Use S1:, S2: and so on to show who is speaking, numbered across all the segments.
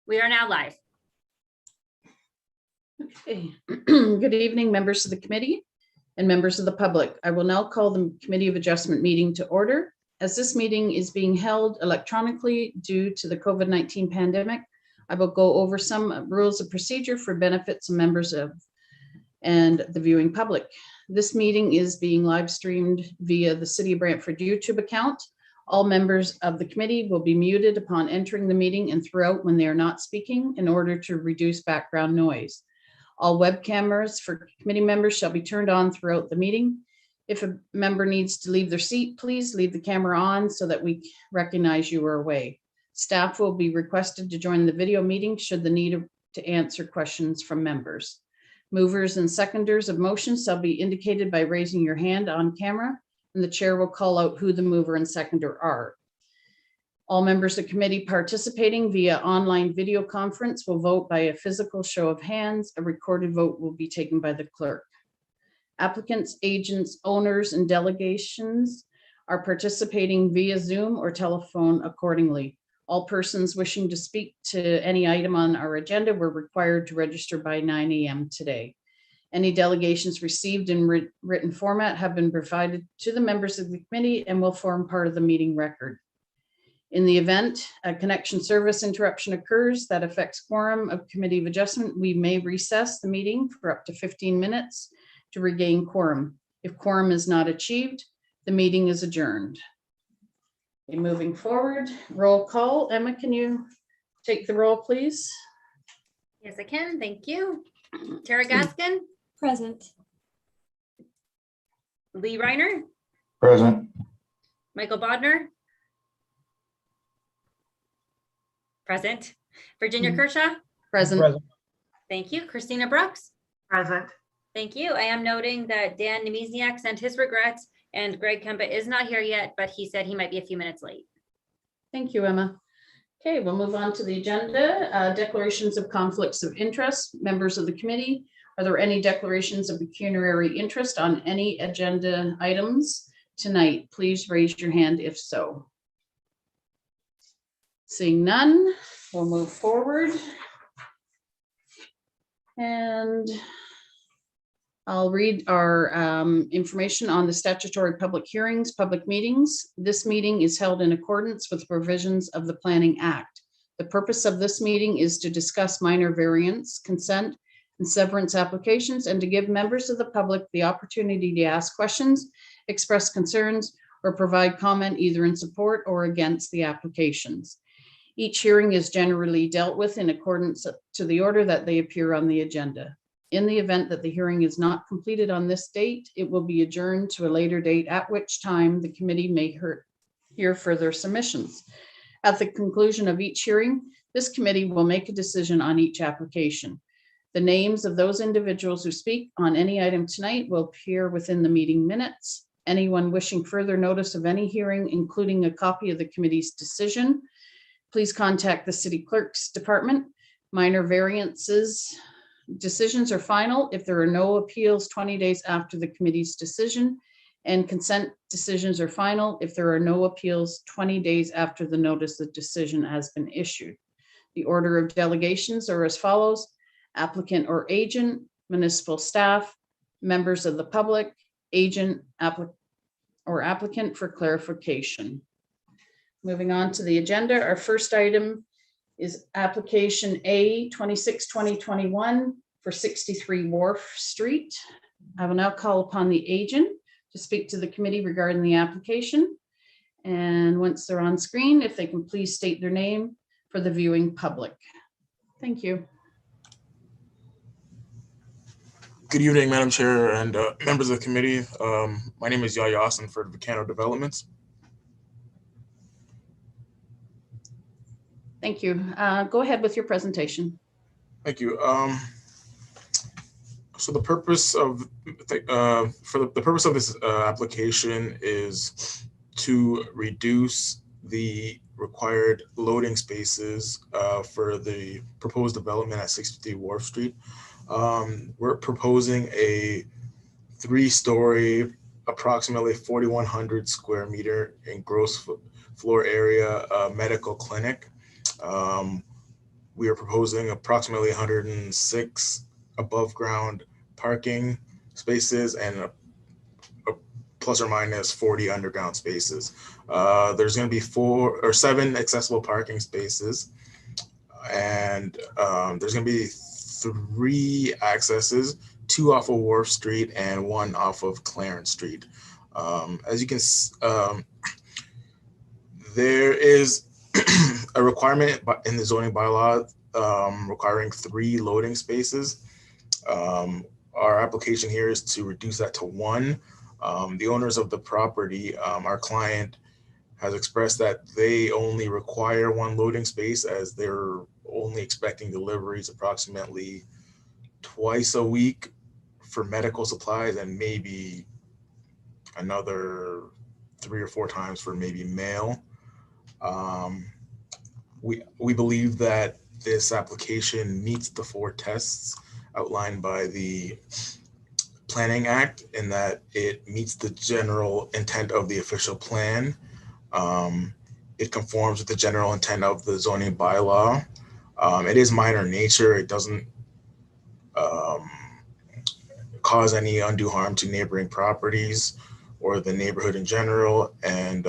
S1: We are now live.
S2: Okay. Good evening, members of the committee and members of the public. I will now call the Committee of Adjustment meeting to order. As this meeting is being held electronically due to the COVID-19 pandemic, I will go over some rules of procedure for benefits of members of and the viewing public. This meeting is being live streamed via the City of Brantford YouTube account. All members of the committee will be muted upon entering the meeting and throughout when they are not speaking in order to reduce background noise. All web cameras for committee members shall be turned on throughout the meeting. If a member needs to leave their seat, please leave the camera on so that we recognize you are away. Staff will be requested to join the video meeting should the need to answer questions from members. Movers and seconders of motions shall be indicated by raising your hand on camera, and the chair will call out who the mover and seconder are. All members of the committee participating via online video conference will vote by a physical show of hands. A recorded vote will be taken by the clerk. Applicants, agents, owners, and delegations are participating via Zoom or telephone accordingly. All persons wishing to speak to any item on our agenda were required to register by 9 a.m. today. Any delegations received in written format have been provided to the members of the committee and will form part of the meeting record. In the event a connection service interruption occurs that affects quorum of Committee of Adjustment, we may recess the meeting for up to 15 minutes to regain quorum. If quorum is not achieved, the meeting is adjourned. Okay, moving forward, roll call. Emma, can you take the roll, please?
S1: Yes, I can. Thank you. Tara Gaskin.
S3: Present.
S1: Lee Reiner.
S4: Present.
S1: Michael Bodner. Present. Virginia Kershaw.
S2: Present.
S1: Thank you. Christina Brooks.
S5: Present.
S1: Thank you. I am noting that Dan Nemesniak sent his regrets and Greg Kempa is not here yet, but he said he might be a few minutes late.
S2: Thank you, Emma. Okay, we'll move on to the agenda. Declarations of conflicts of interest. Members of the committee, are there any declarations of pecuniary interest on any agenda items tonight? Please raise your hand if so. Seeing none, we'll move forward. And I'll read our information on the statutory public hearings, public meetings. This meeting is held in accordance with provisions of the Planning Act. The purpose of this meeting is to discuss minor variance, consent, and severance applications and to give members of the public the opportunity to ask questions, express concerns, or provide comment either in support or against the applications. Each hearing is generally dealt with in accordance to the order that they appear on the agenda. In the event that the hearing is not completed on this date, it will be adjourned to a later date, at which time the committee may hear further submissions. At the conclusion of each hearing, this committee will make a decision on each application. The names of those individuals who speak on any item tonight will appear within the meeting minutes. Anyone wishing further notice of any hearing, including a copy of the committee's decision, please contact the City Clerk's Department. Minor variances decisions are final if there are no appeals 20 days after the committee's decision, and consent decisions are final if there are no appeals 20 days after the notice of decision has been issued. The order of delegations are as follows: applicant or agent, municipal staff, members of the public, agent, applicant for clarification. Moving on to the agenda, our first item is application A 26-2021 for 63 Wharf Street. I will now call upon the agent to speak to the committee regarding the application. And once they're on screen, if they can please state their name for the viewing public. Thank you.
S4: Good evening, Madam Chair and members of the committee. My name is Yaya Austin for Volcano Developments.
S2: Thank you. Go ahead with your presentation.
S4: Thank you. So the purpose of the purpose of this application is to reduce the required loading spaces for the proposed development at 63 Wharf Street. We're proposing a 3-story, approximately 4,100 square meter in gross floor area medical clinic. we are proposing approximately 106 above ground parking spaces and a plus or minus 40 underground spaces. There's going to be 4 or 7 accessible parking spaces, and there's going to be 3 accesses, 2 off of Wharf Street and 1 off of Clarence Street. As you can, there is a requirement in the zoning bylaw requiring 3 loading spaces. Our application here is to reduce that to 1. The owners of the property, our client, has expressed that they only require 1 loading space as they're only expecting deliveries approximately twice a week for medical supplies and maybe another 3 or 4 times for maybe mail. We believe that this application meets the 4 tests outlined by the Planning Act in that it meets the general intent of the official plan. It conforms with the general intent of the zoning bylaw. It is minor in nature. It doesn't cause any undue harm to neighboring properties or the neighborhood in general. And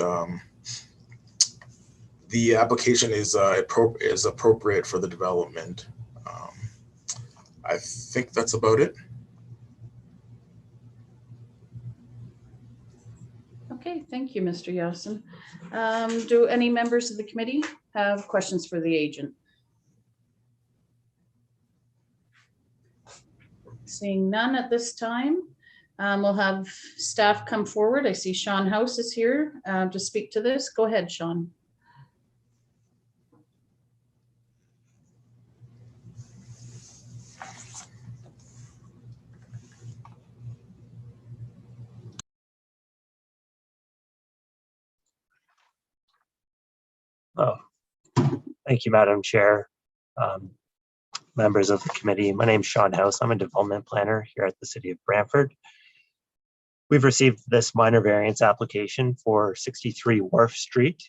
S4: the application is appropriate for the development. I think that's about it.
S2: Okay, thank you, Mr. Yasin. Do any members of the committee have questions for the agent? Seeing none at this time, we'll have staff come forward. I see Sean House is here to speak to this. Go ahead, Sean.
S3: Oh, thank you, Madam Chair. Members of the committee, my name is Sean House. I'm a development planner here at the City of Brantford. We've received this minor variance application for 63 Wharf Street.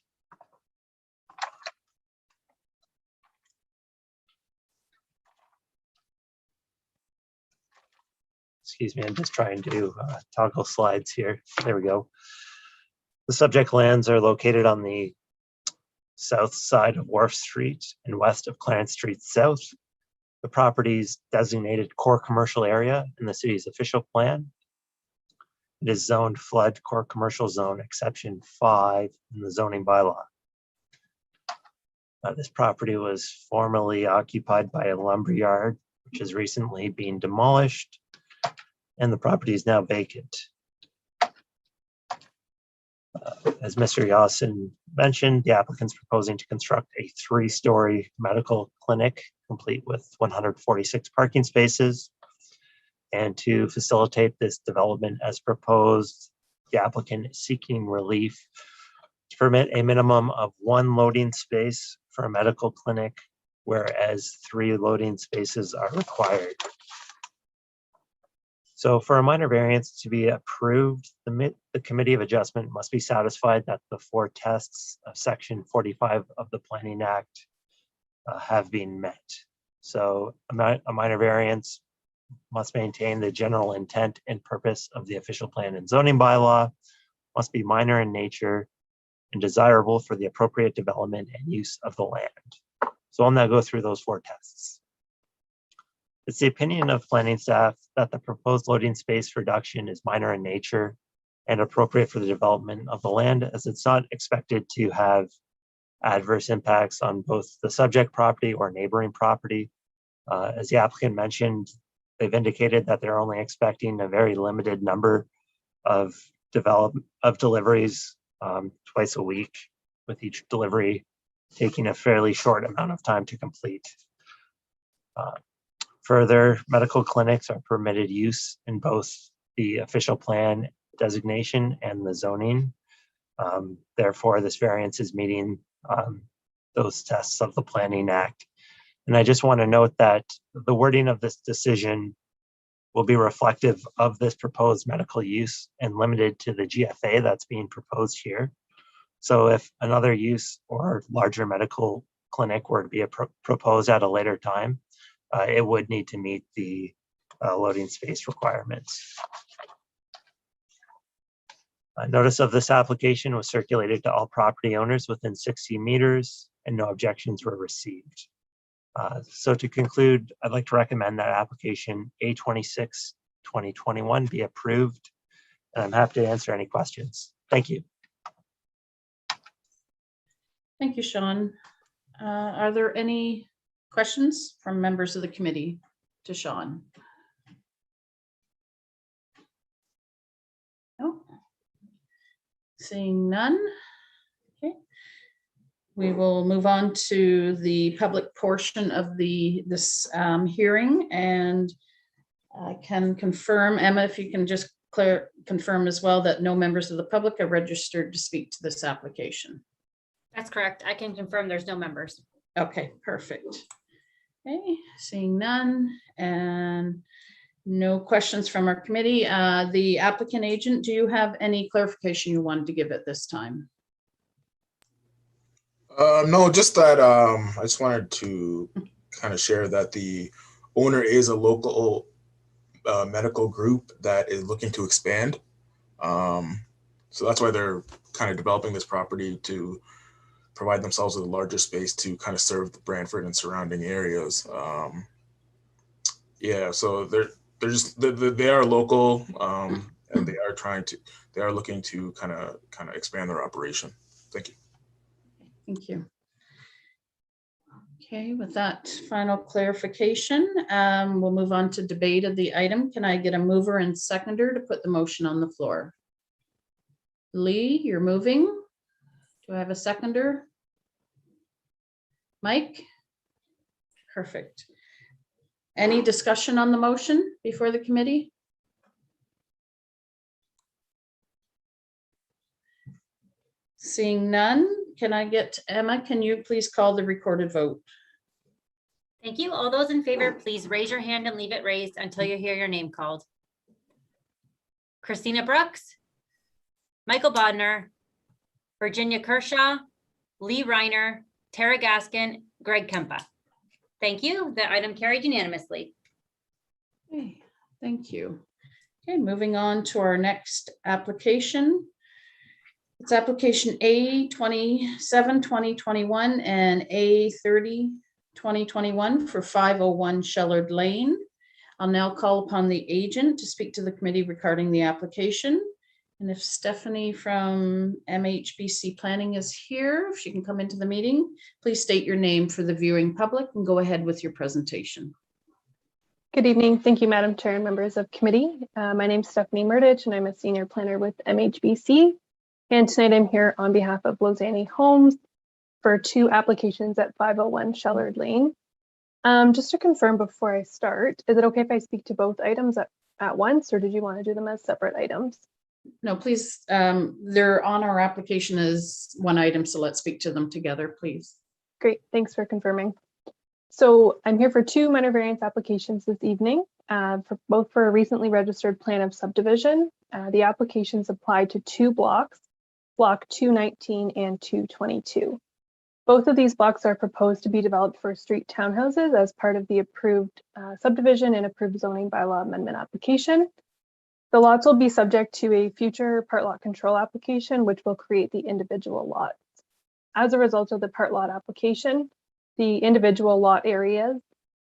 S3: Excuse me, I'm just trying to toggle slides here. There we go. The subject lands are located on the south side of Wharf Street and west of Clarence Street South. The property's designated core commercial area in the city's official plan. It is zoned flood core commercial zone exception 5 in the zoning bylaw. This property was formerly occupied by a lumber yard, which has recently been demolished, and the property is now vacant. As Mr. Yasin mentioned, the applicant's proposing to construct a 3-story medical clinic complete with 146 parking spaces. And to facilitate this development as proposed, the applicant is seeking relief to permit a minimum of 1 loading space for a medical clinic, whereas 3 loading spaces are required. So for a minor variance to be approved, the Committee of Adjustment must be satisfied that the 4 tests of Section 45 of the Planning Act have been met. So a minor variance must maintain the general intent and purpose of the official plan and zoning bylaw, must be minor in nature, and desirable for the appropriate development and use of the land. So I'll now go through those 4 tests. It's the opinion of planning staff that the proposed loading space reduction is minor in nature and appropriate for the development of the land, as it's not expected to have adverse impacts on both the subject property or neighboring property. As the applicant mentioned, they've indicated that they're only expecting a very limited number of deliveries twice a week, with each delivery taking a fairly short amount of time to complete. Further, medical clinics are permitted use in both the official plan designation and the zoning. Therefore, this variance is meeting those tests of the Planning Act. And I just want to note that the wording of this decision will be reflective of this proposed medical use and limited to the GFA that's being proposed here. So if another use or larger medical clinic were to be proposed at a later time, it would need to meet the loading space requirements. Notice of this application was circulated to all property owners within 60 meters and no objections were received. So to conclude, I'd like to recommend that application A26-2021 be approved. And I'm happy to answer any questions. Thank you.
S2: Thank you, Sean. Are there any questions from members of the committee to Sean? No. Seeing none. Okay. We will move on to the public portion of this hearing, and I can confirm, Emma, if you can just confirm as well that no members of the public are registered to speak to this application.
S1: That's correct. I can confirm there's no members.
S2: Okay, perfect. Okay, seeing none and no questions from our committee. The applicant agent, do you have any clarification you wanted to give at this time?
S4: No, just that I just wanted to kind of share that the owner is a local medical group that is looking to expand. So that's why they're kind of developing this property to provide themselves with a larger space to kind of serve the Brantford and surrounding areas. Yeah, so they are local, and they are looking to kind of expand their operation. Thank you.
S2: Thank you. Okay, with that final clarification, we'll move on to debate of the item. Can I get a mover and seconder to put the motion on the floor? Lee, you're moving. Do I have a seconder? Mike? Perfect. Any discussion on the motion before the committee? Seeing none, can I get Emma, can you please call the recorded vote?
S1: Thank you. All those in favor, please raise your hand and leave it raised until you hear your name called. Christina Brooks, Michael Bodnar, Virginia Kershaw, Lee Reiner, Tara Gaskin, Greg Kempa. Thank you. The item carried unanimously.
S2: Okay, thank you. Okay, moving on to our next application. It's application A27-2021 and A30-2021 for 501 Shellard Lane. I'll now call upon the agent to speak to the committee regarding the application. And if Stephanie from MHBC Planning is here, if she can come into the meeting, please state your name for the viewing public and go ahead with your presentation.
S5: Good evening. Thank you, Madam Chair and members of committee. My name is Stephanie Murdich and I'm a senior planner with MHBC. And tonight I'm here on behalf of Lozani Homes for 2 applications at 501 Shellard Lane. Just to confirm before I start, is it okay if I speak to both items at once, or did you want to do them as separate items?
S2: No, please. They're on our application as one item, so let's speak to them together, please.
S5: Great, thanks for confirming. So I'm here for 2 minor variance applications this evening, both for a recently registered plan of subdivision. The applications apply to 2 blocks, block 219 and 222. Both of these blocks are proposed to be developed for street townhouses as part of the approved subdivision and approved zoning bylaw amendment application. The lots will be subject to a future part lot control application, which will create the individual lots. As a result of the part lot application, the individual lot areas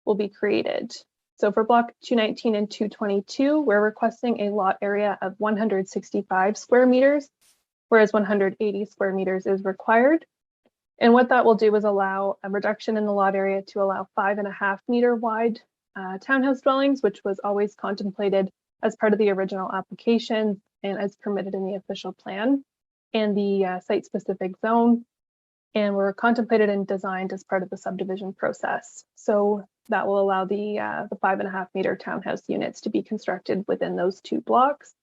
S5: will be created. So for block 219 and 222, we're requesting a lot area of 165 square meters, whereas 180 square meters is required. And what that will do is allow a reduction in the lot area to allow 5.5 meter wide townhouse dwellings, which was always contemplated as part of the original application and as permitted in the official plan and the site-specific zone, and were contemplated and designed as part of the subdivision process. So that will allow the 5.5 meter townhouse units to be constructed within those 2 blocks.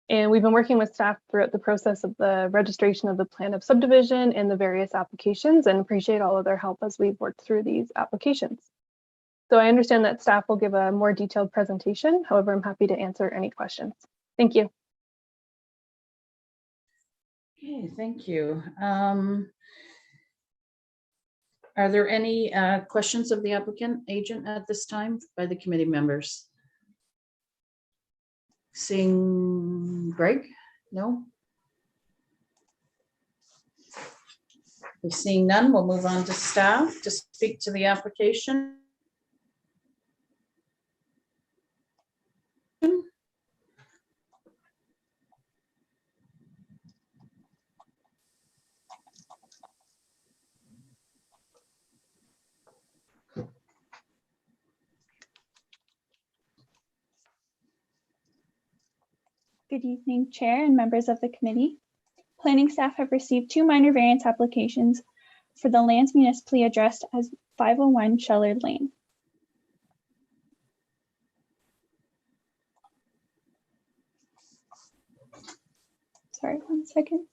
S5: And we've been working with staff throughout the process of the registration of the plan of subdivision and the various applications, and appreciate all of their help as we've worked through these applications. So I understand that staff will give a more detailed presentation. However, I'm happy to answer any questions. Thank you.
S2: Okay, thank you. Are there any questions of the applicant agent at this time by the committee members? Seeing Greg? No? If seeing none, we'll move on to staff to speak to the application.
S6: Good evening, Chair and members of the committee. Planning staff have received 2 minor variance applications for the lands municipally addressed as 501 Shellard Lane. Sorry, 1 second.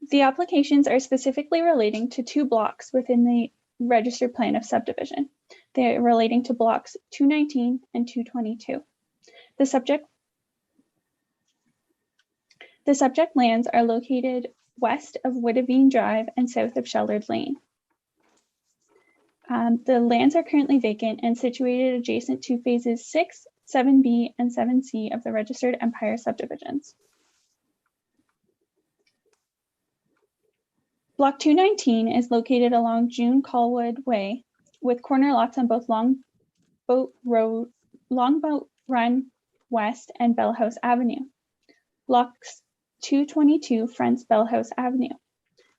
S6: The applications are specifically relating to 2 blocks within the registered plan of subdivision. They are relating to blocks 219 and 222. The subject lands are located west of Witteveen Drive and south of Shellard Lane. The lands are currently vacant and situated adjacent to phases 6, 7B, and 7C of the registered Empire subdivisions. Block 219 is located along June Colwood Way with corner lots on both Longboat Run West and Bell House Avenue. Blocks 222 fronts Bell House Avenue.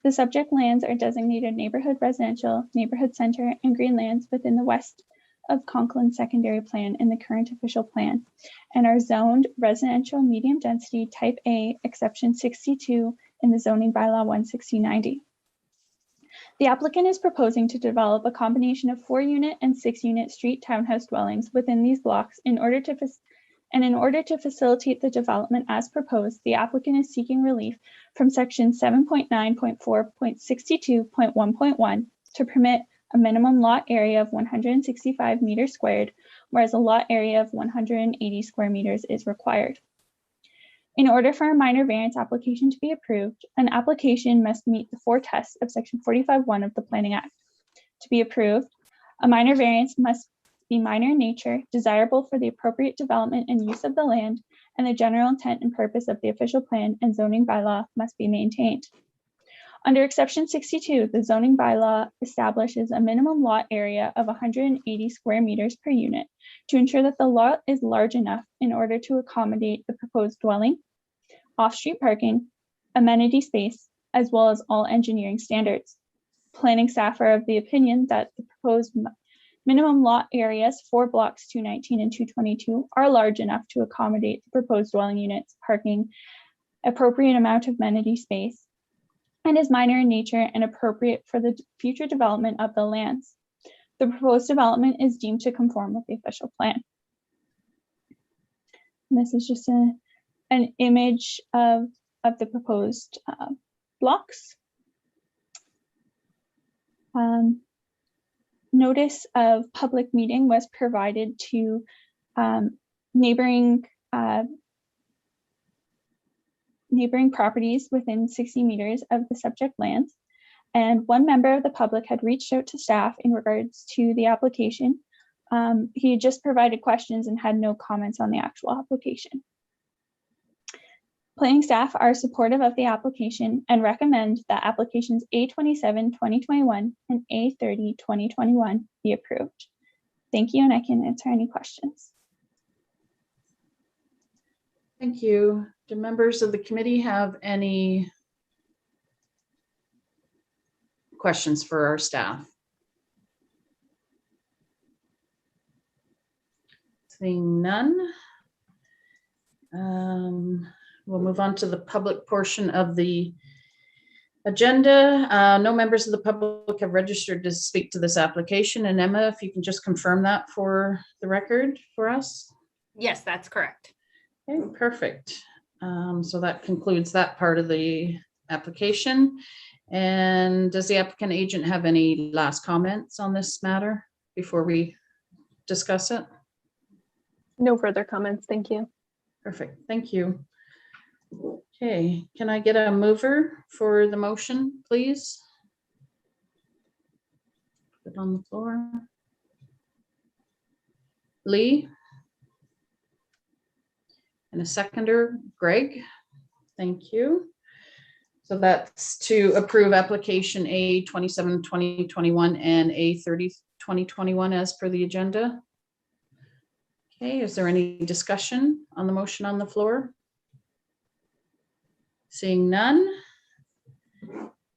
S6: The subject lands are designated neighborhood residential, neighborhood center, and greenlands within the west of Conklin secondary plan in the current official plan and are zoned residential medium density type A exception 62 in the zoning bylaw 16090. The applicant is proposing to develop a combination of 4-unit and 6-unit street townhouse dwellings within these blocks in order to facilitate the development as proposed. The applicant is seeking relief from section 7.9.4.62.1.1 to permit a minimum lot area of 165 meters squared, whereas a lot area of 180 square meters is required. In order for a minor variance application to be approved, an application must meet the 4 tests of section 45(1) of the Planning Act. To be approved, a minor variance must be minor in nature, desirable for the appropriate development and use of the land, and the general intent and purpose of the official plan and zoning bylaw must be maintained. Under exception 62, the zoning bylaw establishes a minimum lot area of 180 square meters per unit to ensure that the lot is large enough in order to accommodate the proposed dwelling, off-street parking, amenity space, as well as all engineering standards. Planning staff are of the opinion that the proposed minimum lot areas for blocks 219 and 222 are large enough to accommodate the proposed dwelling units, parking, appropriate amount of amenity space, and is minor in nature and appropriate for the future development of the lands. The proposed development is deemed to conform with the official plan. And this is just an image of the proposed blocks. Notice of public meeting was provided to neighboring properties within 60 meters of the subject lands. And 1 member of the public had reached out to staff in regards to the application. He had just provided questions and had no comments on the actual application. Planning staff are supportive of the application and recommend that applications A27-2021 and A30-2021 be approved. Thank you, and I can answer any questions.
S2: Thank you. Do members of the committee have any questions for our staff? Seeing none, we'll move on to the public portion of the agenda. No members of the public have registered to speak to this application. And Emma, if you can just confirm that for the record for us.
S1: Yes, that's correct.
S2: Okay, perfect. So that concludes that part of the application. And does the applicant agent have any last comments on this matter before we discuss it?
S5: No further comments. Thank you.
S2: Perfect. Thank you. Okay, can I get a mover for the motion, please? Put it on the floor. Lee? And a seconder, Greg? Thank you. So that's to approve application A 27-2021 and A 30-2021 as per the agenda. Okay, is there any discussion on the motion on the floor? Seeing none.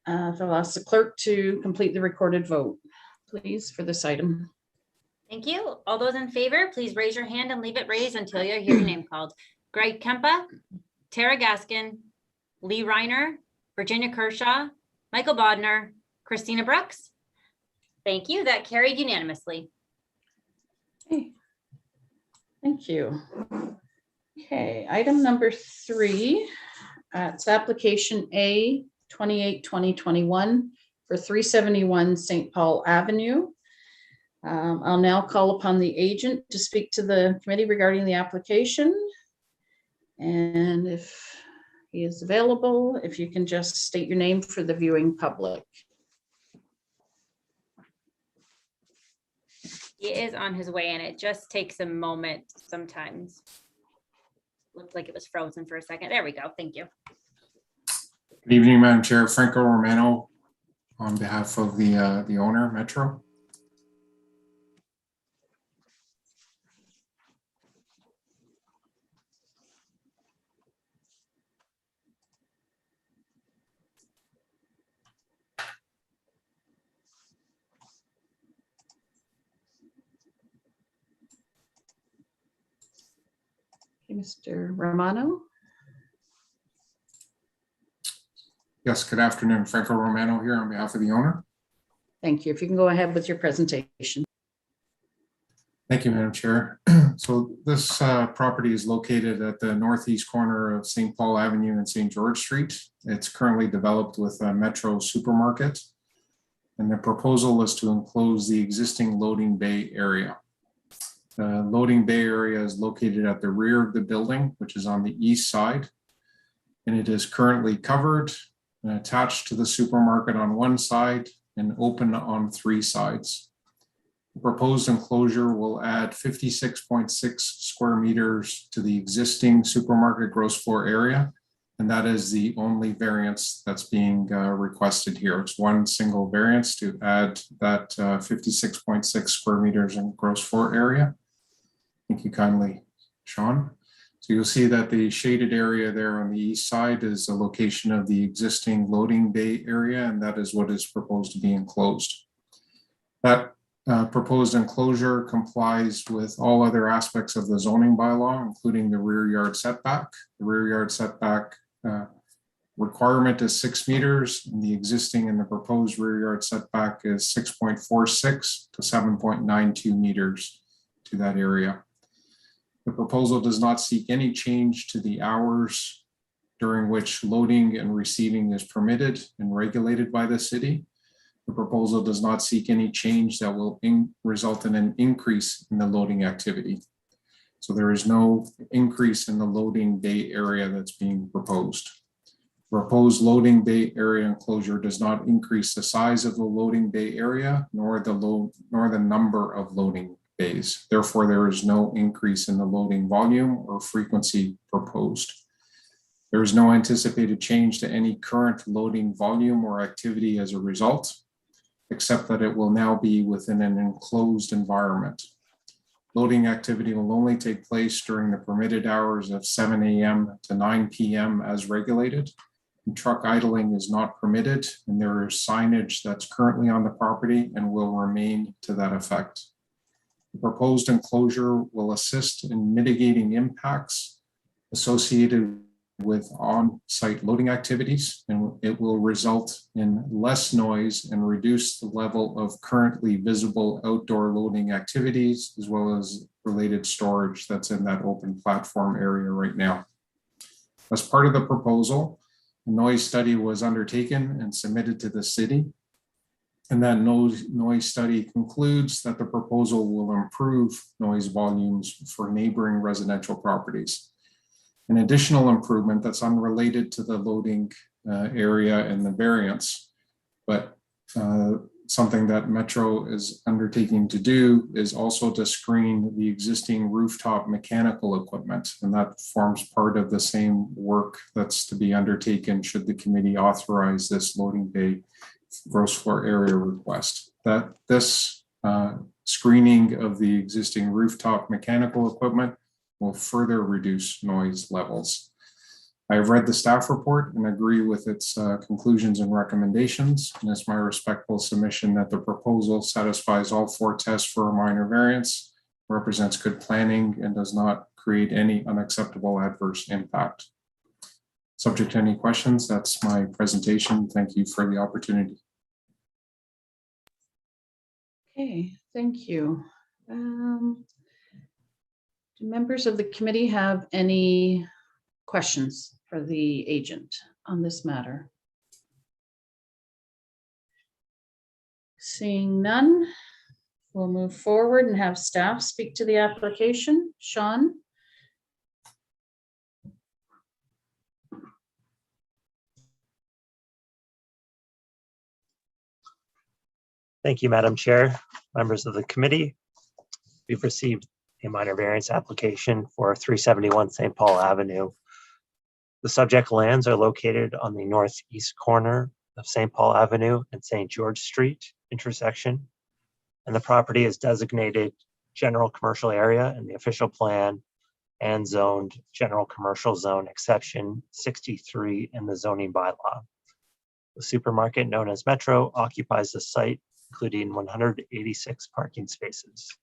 S2: I'll ask the clerk to complete the recorded vote, please, for this item.
S1: Thank you. All those in favor, please raise your hand and leave it raised until you hear your name called. Greg Kempa, Tara Gaskin, Lee Reiner, Virginia Kershaw, Michael Bodnar, Christina Brooks. Thank you. That carried unanimously.
S2: Okay. Thank you. Okay, item number 3, it's application A 28-2021 for 371 St. Paul Avenue. I'll now call upon the agent to speak to the committee regarding the application. And if he is available, if you can just state your name for the viewing public.
S1: He is on his way and it just takes a moment sometimes. Looked like it was frozen for a second. There we go. Thank you.
S7: Good evening, Madam Chair. Franco Romano on behalf of the owner, Metro.
S2: Okay, Mr. Romano.
S7: Yes, good afternoon. Franco Romano here on behalf of the owner.
S2: Thank you. If you can go ahead with your presentation.
S7: Thank you, Madam Chair. So this property is located at the northeast corner of St. Paul Avenue and St. George Street. It's currently developed with a Metro supermarket. And the proposal is to enclose the existing loading bay area. The loading bay area is located at the rear of the building, which is on the east side. And it is currently covered and attached to the supermarket on one side and open on 3 sides. The proposed enclosure will add 56.6 square meters to the existing supermarket gross floor area. And that is the only variance that's being requested here. It's one single variance to add that 56.6 square meters in gross floor area. Thank you kindly, Sean. So you'll see that the shaded area there on the east side is the location of the existing loading bay area, and that is what is proposed to be enclosed. That proposed enclosure complies with all other aspects of the zoning bylaw, including the rear yard setback. The rear yard setback requirement is 6 meters, and the existing and the proposed rear yard setback is 6.46 to 7.92 meters to that area. The proposal does not seek any change to the hours during which loading and receiving is permitted and regulated by the city. The proposal does not seek any change that will result in an increase in the loading activity. So there is no increase in the loading bay area that's being proposed. Proposed loading bay area enclosure does not increase the size of the loading bay area nor the number of loading bays. Therefore, there is no increase in the loading volume or frequency proposed. There is no anticipated change to any current loading volume or activity as a result, except that it will now be within an enclosed environment. Loading activity will only take place during the permitted hours of 7 a.m. to 9 p.m. as regulated. And truck idling is not permitted, and there is signage that's currently on the property and will remain to that effect. The proposed enclosure will assist in mitigating impacts associated with on-site loading activities, and it will result in less noise and reduce the level of currently visible outdoor loading activities, as well as related storage that's in that open platform area right now. As part of the proposal, a noise study was undertaken and submitted to the city. And that noise study concludes that the proposal will improve noise volumes for neighboring residential properties. An additional improvement that's unrelated to the loading area and the variance, but something that Metro is undertaking to do is also to screen the existing rooftop mechanical equipment. And that forms part of the same work that's to be undertaken should the committee authorize this loading bay gross floor area request. That this screening of the existing rooftop mechanical equipment will further reduce noise levels. I have read the staff report and agree with its conclusions and recommendations. And it's my respectful submission that the proposal satisfies all 4 tests for a minor variance, represents good planning, and does not create any unacceptable adverse impact. Subject to any questions, that's my presentation. Thank you for the opportunity.
S2: Okay, thank you. Do members of the committee have any questions for the agent on this matter? Seeing none, we'll move forward and have staff speak to the application. Sean?
S3: Thank you, Madam Chair, members of the committee. We've received a minor variance application for 371 St. Paul Avenue. The subject lands are located on the northeast corner of St. Paul Avenue and St. George Street intersection, and the property is designated general commercial area in the official plan and zoned general commercial zone exception 63 in the zoning bylaw. The supermarket known as Metro occupies the site, including 186 parking spaces.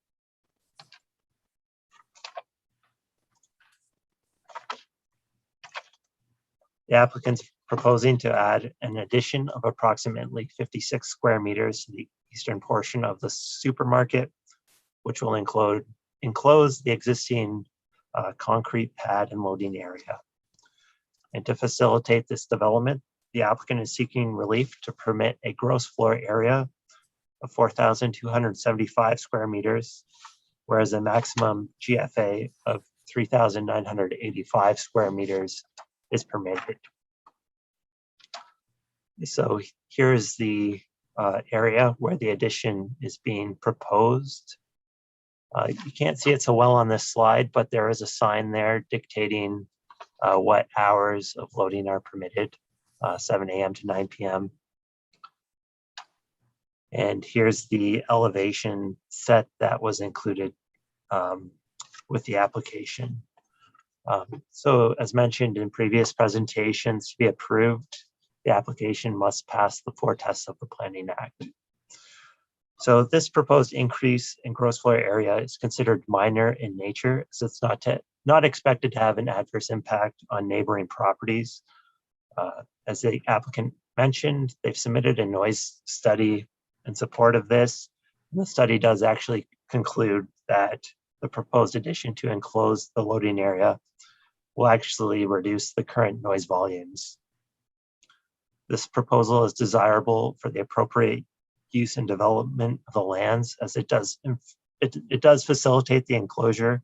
S3: The applicant's proposing to add an addition of approximately 56 square meters to the eastern portion of the supermarket, which will enclose the existing concrete pad and loading area. And to facilitate this development, the applicant is seeking relief to permit a gross floor area of 4,275 square meters, whereas a maximum GFA of 3,985 square meters is permitted. So here's the area where the addition is being proposed. You can't see it so well on this slide, but there is a sign there dictating what hours of loading are permitted, 7 a.m. to 9 p.m. And here's the elevation set that was included with the application. So as mentioned in previous presentations, to be approved, the application must pass the 4 tests of the Planning Act. So this proposed increase in gross floor area is considered minor in nature, so it's not expected to have an adverse impact on neighboring properties. As the applicant mentioned, they've submitted a noise study in support of this. And the study does actually conclude that the proposed addition to enclose the loading area will actually reduce the current noise volumes. This proposal is desirable for the appropriate use and development of the lands, as it does facilitate the enclosure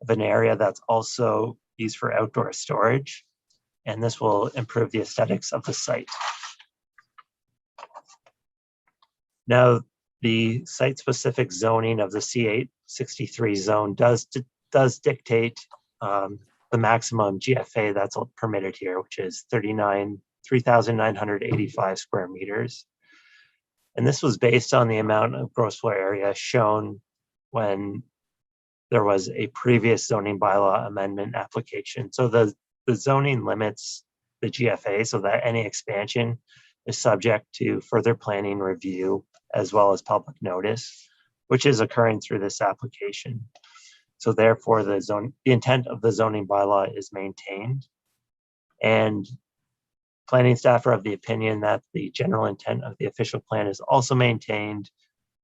S3: of an area that's also used for outdoor storage, and this will improve the aesthetics of the site. Now, the site-specific zoning of the C863 zone does dictate the maximum GFA that's permitted here, which is 3,985 square meters. And this was based on the amount of gross floor area shown when there was a previous zoning bylaw amendment application. So the zoning limits the GFA so that any expansion is subject to further planning review as well as public notice, which is occurring through this application. So therefore, the intent of the zoning bylaw is maintained. And planning staff are of the opinion that the general intent of the official plan is also maintained,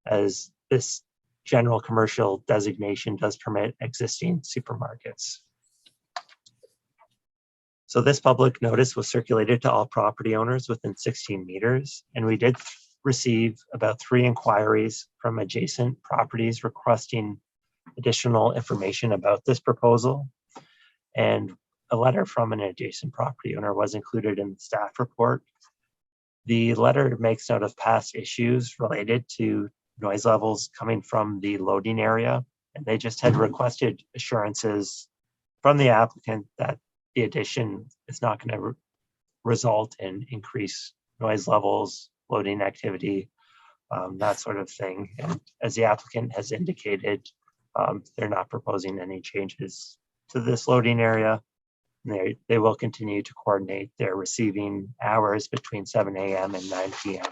S3: as this general commercial designation does permit existing supermarkets. So this public notice was circulated to all property owners within 16 meters, and we did receive about 3 inquiries from adjacent properties requesting additional information about this proposal. And a letter from an adjacent property owner was included in the staff report. The letter makes note of past issues related to noise levels coming from the loading area, and they just had requested assurances from the applicant that the addition is not going to result in increased noise levels, loading activity, that sort of thing. And as the applicant has indicated, they're not proposing any changes to this loading area. They will continue to coordinate their receiving hours between 7 a.m. and 9 p.m.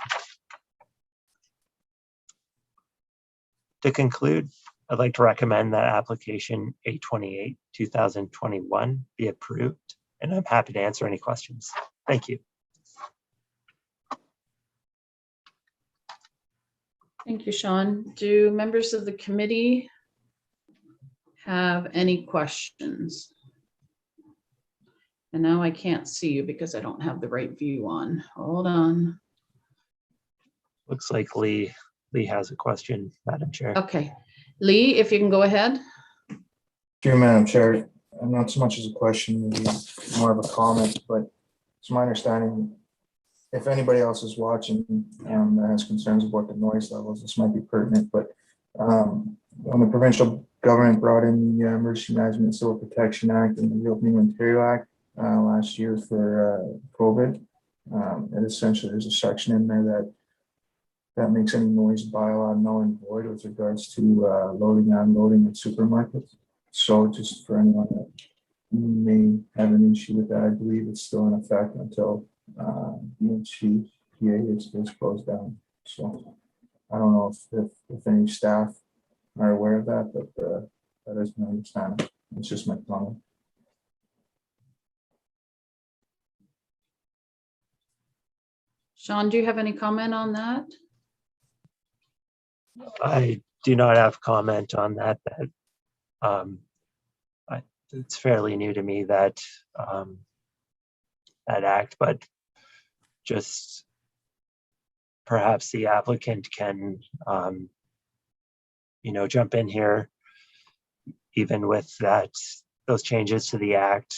S3: To conclude, I'd like to recommend that application 828, 2021 be approved, and I'm happy to answer any questions. Thank you.
S2: Thank you, Sean. Do members of the committee have any questions? And now I can't see you because I don't have the right view on. Hold on.
S3: Looks like Lee has a question, Madam Chair.
S2: Okay, Lee, if you can go ahead.
S8: Sure, Madam Chair, not so much as a question, maybe more of a comment, but it's my understanding, if anybody else is watching that has concerns about the noise levels, this might be pertinent, but when the provincial government brought in the Emergency Management and Civil Protection Act and the Reopening Ontario Act last year for COVID, and essentially there's a section in there that makes any noise bylaw null and void with regards to loading and unloading at supermarkets. So just for anyone that may have an issue with that, I believe it's still in effect until UNC PA is closed down. So I don't know if any staff are aware of that, but that is my understanding. It's just my comment.
S2: Sean, do you have any comment on that?
S3: I do not have comment on that. It's fairly new to me, that act, but just perhaps the applicant can jump in here, even with those changes to the act.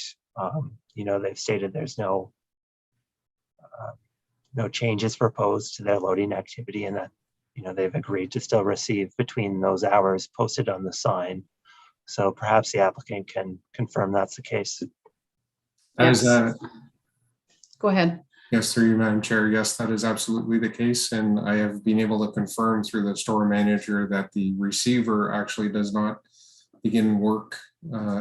S3: They've stated there's no changes proposed to their loading activity, and that they've agreed to still receive between those hours posted on the sign. So perhaps the applicant can confirm that's the case.
S2: Yes. Go ahead.
S7: Yes, through you, Madam Chair. Yes, that is absolutely the case. And I have been able to confirm through the store manager that the receiver actually does not begin work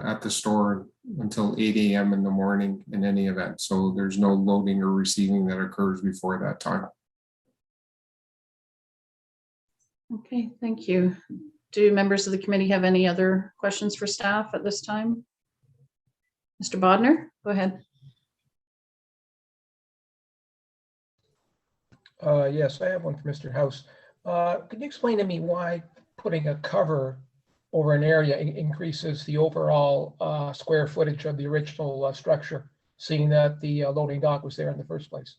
S7: at the store until 8 a.m. in the morning in any event. So there's no loading or receiving that occurs before that time.
S2: Okay, thank you. Do members of the committee have any other questions for staff at this time? Mr. Bodnar, go ahead.
S9: Yes, I have one for Mr. House. Could you explain to me why putting a cover over an area increases the overall square footage of the original structure, seeing that the loading dock was there in the first place?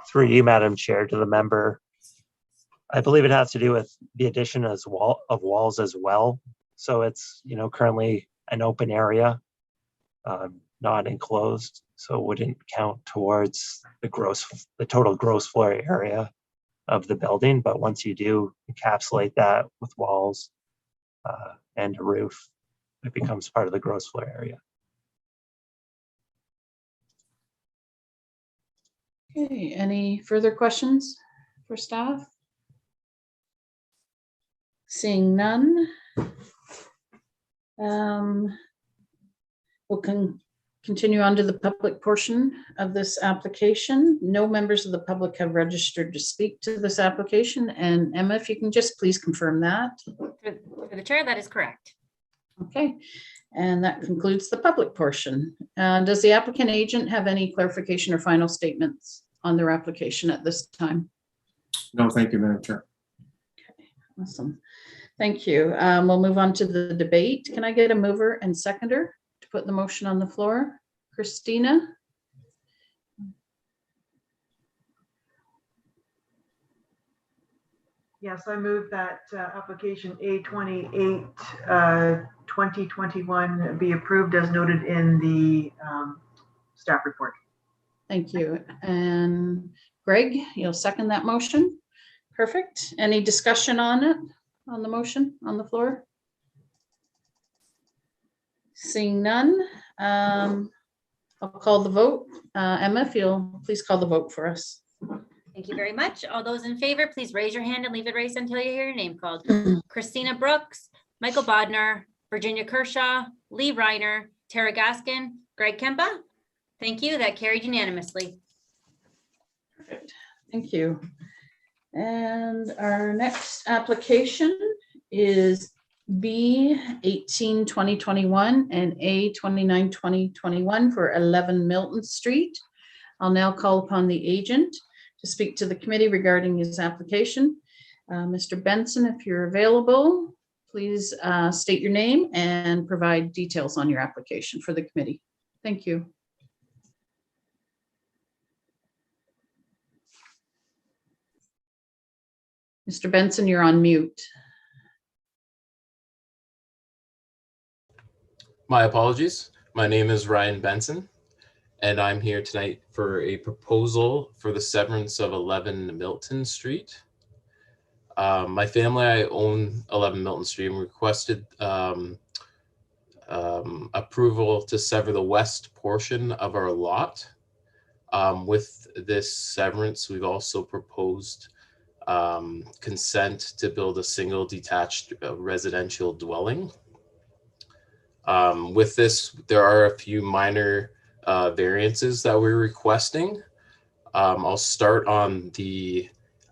S3: Through you, Madam Chair, to the member, I believe it has to do with the addition of walls as well. So it's currently an open area, not enclosed, so it wouldn't count towards the total gross floor area of the building. But once you do encapsulate that with walls and a roof, it becomes part of the gross floor area.
S2: Okay, any further questions for staff? Seeing none. We'll continue on to the public portion of this application. No members of the public have registered to speak to this application. And Emma, if you can just please confirm that.
S1: For the chair, that is correct.
S2: Okay, and that concludes the public portion. Does the applicant agent have any clarification or final statements on their application at this time?
S7: No, thank you, Madam Chair.
S2: Okay, awesome. Thank you. We'll move on to the debate. Can I get a mover and seconder to put the motion on the floor? Christina?
S10: Yes, I move that application A28, 2021 be approved as noted in the staff report.
S2: Thank you. And Greg, you'll second that motion? Perfect. Any discussion on it, on the motion, on the floor? Seeing none, I'll call the vote. Emma, if you'll please call the vote for us.
S1: Thank you very much. All those in favor, please raise your hand and leave it raised until you hear your name called. Christina Brooks, Michael Bodnar, Virginia Kershaw, Lee Reiner, Tara Gaskin, Greg Kempa. Thank you. That carried unanimously.
S2: Perfect. Thank you. And our next application is B18 2021 and A29 2021 for 11 Milton Street. I'll now call upon the agent to speak to the committee regarding his application. Mr. Benson, if you're available, please state your name and provide details on your application for the committee. Thank you. Mr. Benson, you're on mute.
S11: My apologies. My name is Ryan Benson, and I'm here tonight for a proposal for the severance of 11 Milton Street. My family, I own 11 Milton Street, and requested approval to sever the west portion of our lot. With this severance, we've also proposed consent to build a single detached residential dwelling. With this, there are a few minor variances that we're requesting. I'll start on the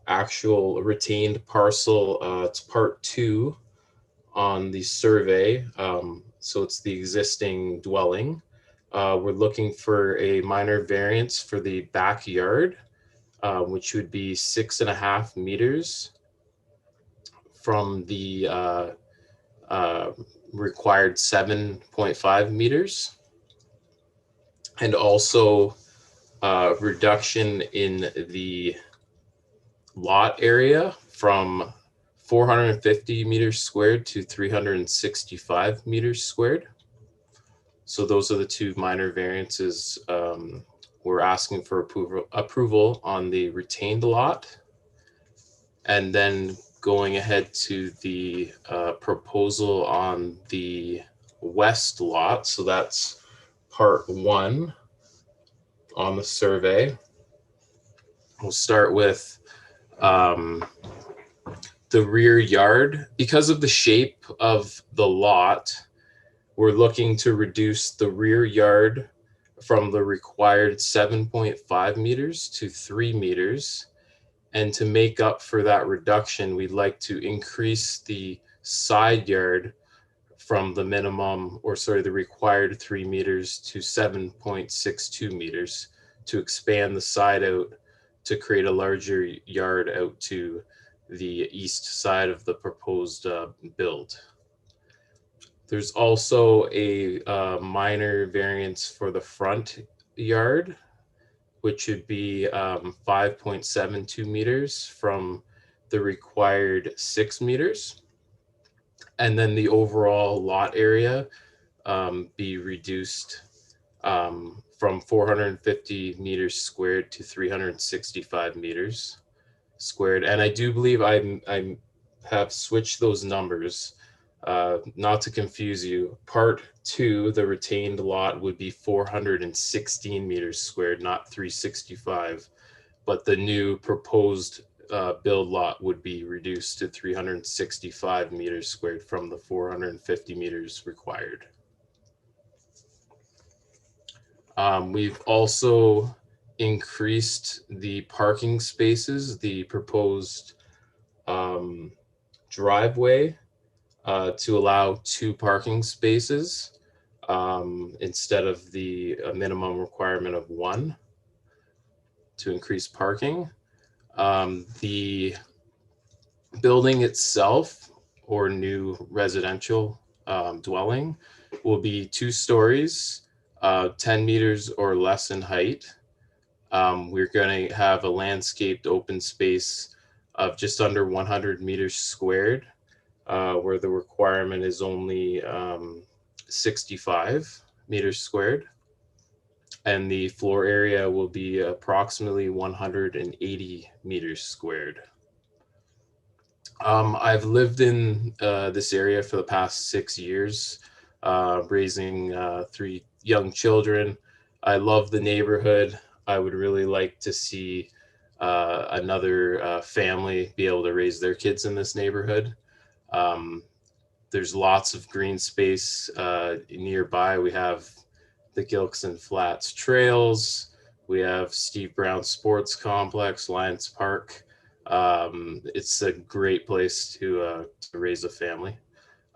S11: actual retained parcel. It's part 2 on the survey. So it's the existing dwelling. We're looking for a minor variance for the backyard, which would be 6.5 meters from the required 7.5 meters. And also reduction in the lot area from 450 meters squared to 365 meters squared. So those are the 2 minor variances we're asking for approval on the retained lot. And then going ahead to the proposal on the west lot. So that's part 1 on the survey. We'll start with the rear yard. Because of the shape of the lot, we're looking to reduce the rear yard from the required 7.5 meters to 3 meters. And to make up for that reduction, we'd like to increase the side yard from the minimum, or sorry, the required 3 meters to 7.62 meters to expand the side out to create a larger yard out to the east side of the proposed build. There's also a minor variance for the front yard, which would be 5.72 meters from the required 6 meters. And then the overall lot area be reduced from 450 meters squared to 365 meters squared. And I do believe I have switched those numbers. Not to confuse you, part 2, the retained lot, would be 416 meters squared, not 365. But the new proposed build lot would be reduced to 365 meters squared from the 450 meters required. We've also increased the parking spaces, the proposed driveway to allow 2 parking spaces instead of the minimum requirement of 1 to increase parking. The building itself, or new residential dwelling, will be 2 stories, 10 meters or less in height. We're going to have a landscaped open space of just under 100 meters squared, where the requirement is only 65 meters squared. And the floor area will be approximately 180 meters squared. I've lived in this area for the past 6 years, raising 3 young children. I love the neighborhood. I would really like to see another family be able to raise their kids in this neighborhood. There's lots of green space nearby. We have the Gilkson Flats Trails. We have Steve Brown Sports Complex, Lions Park. It's a great place to raise a family.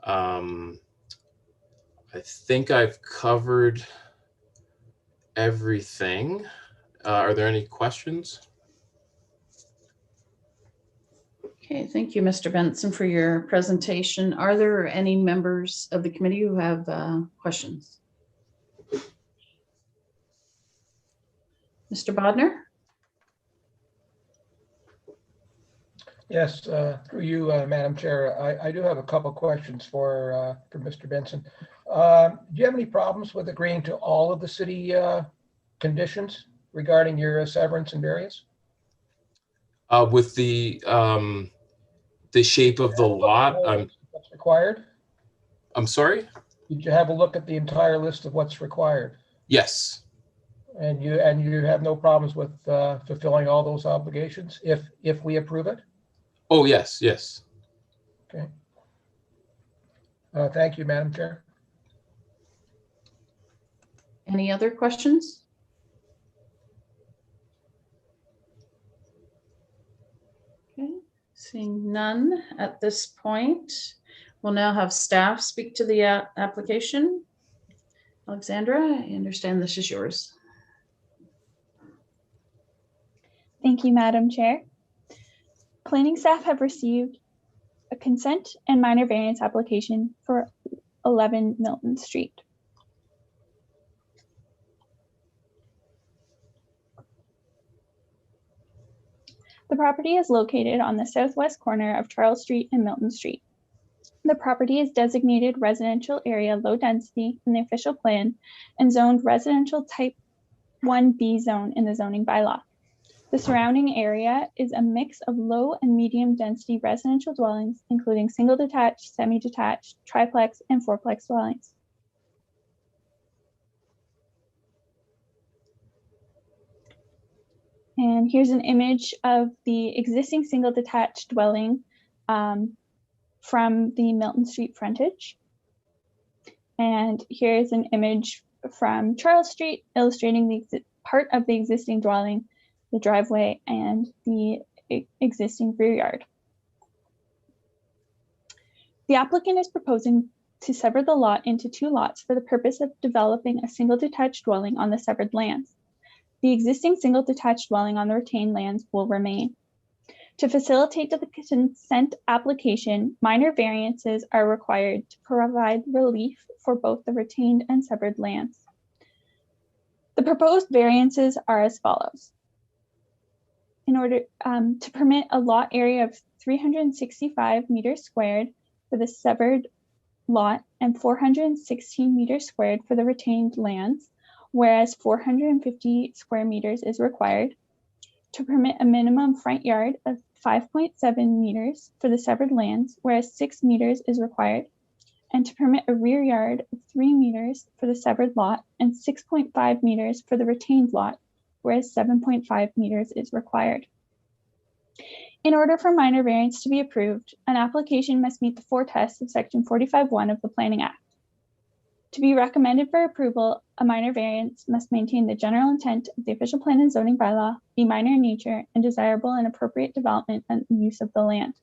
S11: I think I've covered everything. Are there any questions?
S2: Okay, thank you, Mr. Benson, for your presentation. Are there any members of the committee who have questions? Mr. Bodnar?
S9: Yes, through you, Madam Chair. I do have a couple questions for Mr. Benson. Do you have any problems with agreeing to all of the city conditions regarding your severance and variance?
S11: With the shape of the lot,
S9: What's required?
S11: I'm sorry?
S9: Did you have a look at the entire list of what's required?
S11: Yes.
S9: And you have no problems with fulfilling all those obligations if we approve it?
S11: Oh, yes, yes.
S9: Okay. Thank you, Madam Chair.
S2: Any other questions? Okay, seeing none at this point, we'll now have staff speak to the application. Alexandra, I understand this is yours.
S6: Thank you, Madam Chair. Planning staff have received a consent and minor variance application for 11 Milton Street. The property is located on the southwest corner of Charles Street and Milton Street. The property is designated residential area low density in the official plan and zoned residential type 1B zone in the zoning bylaw. The surrounding area is a mix of low and medium density residential dwellings, including single detached, semi-detached, triplex, and fourplex dwellings. And here's an image of the existing single detached dwelling from the Milton Street frontage. And here's an image from Charles Street illustrating the part of the existing dwelling, the driveway, and the existing rear yard. The applicant is proposing to sever the lot into 2 lots for the purpose of developing a single detached dwelling on the severed lands. The existing single detached dwelling on the retained lands will remain. To facilitate the consent application, minor variances are required to provide relief for both the retained and severed lands. The proposed variances are as follows. In order to permit a lot area of 365 meters squared for the severed lot and 416 meters squared for the retained lands, whereas 450 square meters is required. To permit a minimum front yard of 5.7 meters for the severed lands, whereas 6 meters is required. And to permit a rear yard of 3 meters for the severed lot and 6.5 meters for the retained lot, whereas 7.5 meters is required. In order for minor variance to be approved, an application must meet the 4 tests of Section 45(1) of the Planning Act. To be recommended for approval, a minor variance must maintain the general intent of the official plan and zoning bylaw, be minor in nature, and desirable and appropriate development and use of the land.